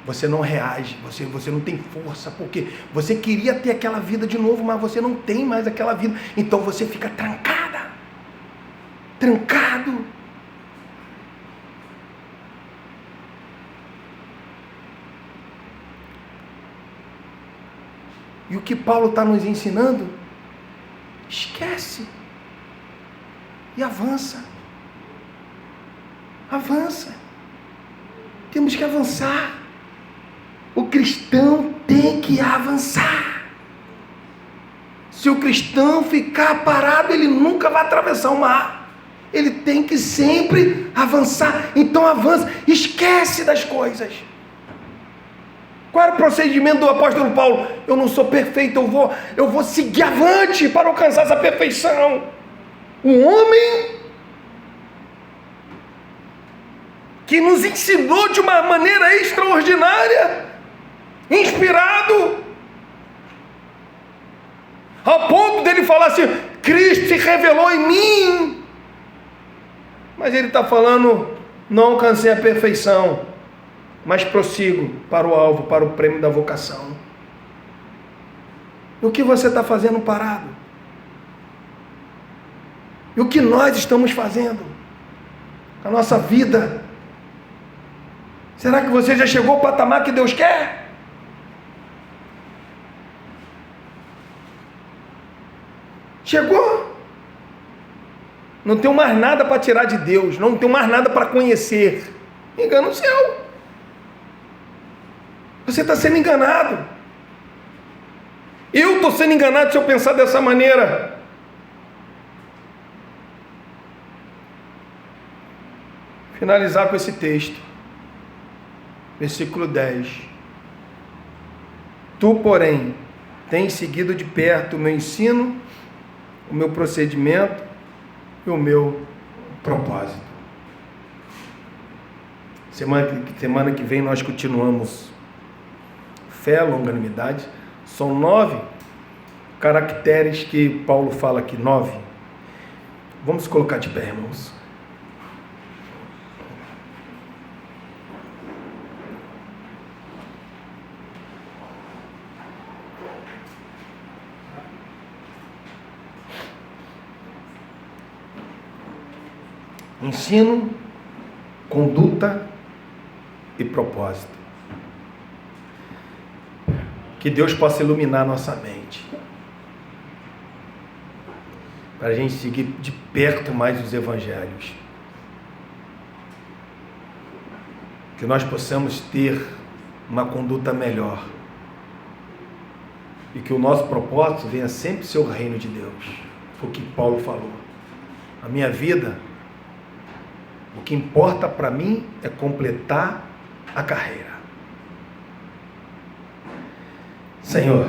Você não reage, você não tem força, porque você queria ter aquela vida de novo, mas você não tem mais aquela vida, então você fica trancado. E o que Paulo está nos ensinando? Esquece e avança. Temos que avançar. O cristão tem que avançar. Se o cristão ficar parado, ele nunca vai atravessar o mar. Ele tem que sempre avançar. Então avança, esquece das coisas. Qual era o procedimento do apóstolo Paulo? Eu não sou perfeito, eu vou seguir avante para alcançar essa perfeição. Um homem que nos ensinou de uma maneira extraordinária, inspirado, ao ponto dele falar assim: Cristo se revelou em mim. Mas ele está falando: não alcancei a perfeição, mas prossigo para o alvo, para o prêmio da vocação. E o que você está fazendo parado? E o que nós estamos fazendo? A nossa vida. Será que você já chegou ao patamar que Deus quer? Chegou? Não tenho mais nada para tirar de Deus, não tenho mais nada para conhecer. Engano seu. Você está sendo enganado. Eu estou sendo enganado se eu pensar dessa maneira. Finalizar com esse texto. Versículo 10. Tu, porém, tens seguido de perto o meu ensino, o meu procedimento e o meu propósito. Semana que vem nós continuamos fé, longanimidade. São 9 caracteres que Paulo fala aqui, 9. Vamos colocar de pé, irmãos. Ensino, conduta e propósito. Que Deus possa iluminar nossa mente, para a gente seguir de perto mais os evangelhos. Que nós possamos ter uma conduta melhor. E que o nosso propósito venha sempre ser o reino de Deus. Foi o que Paulo falou. A minha vida, o que importa para mim é completar a carreira. Senhor,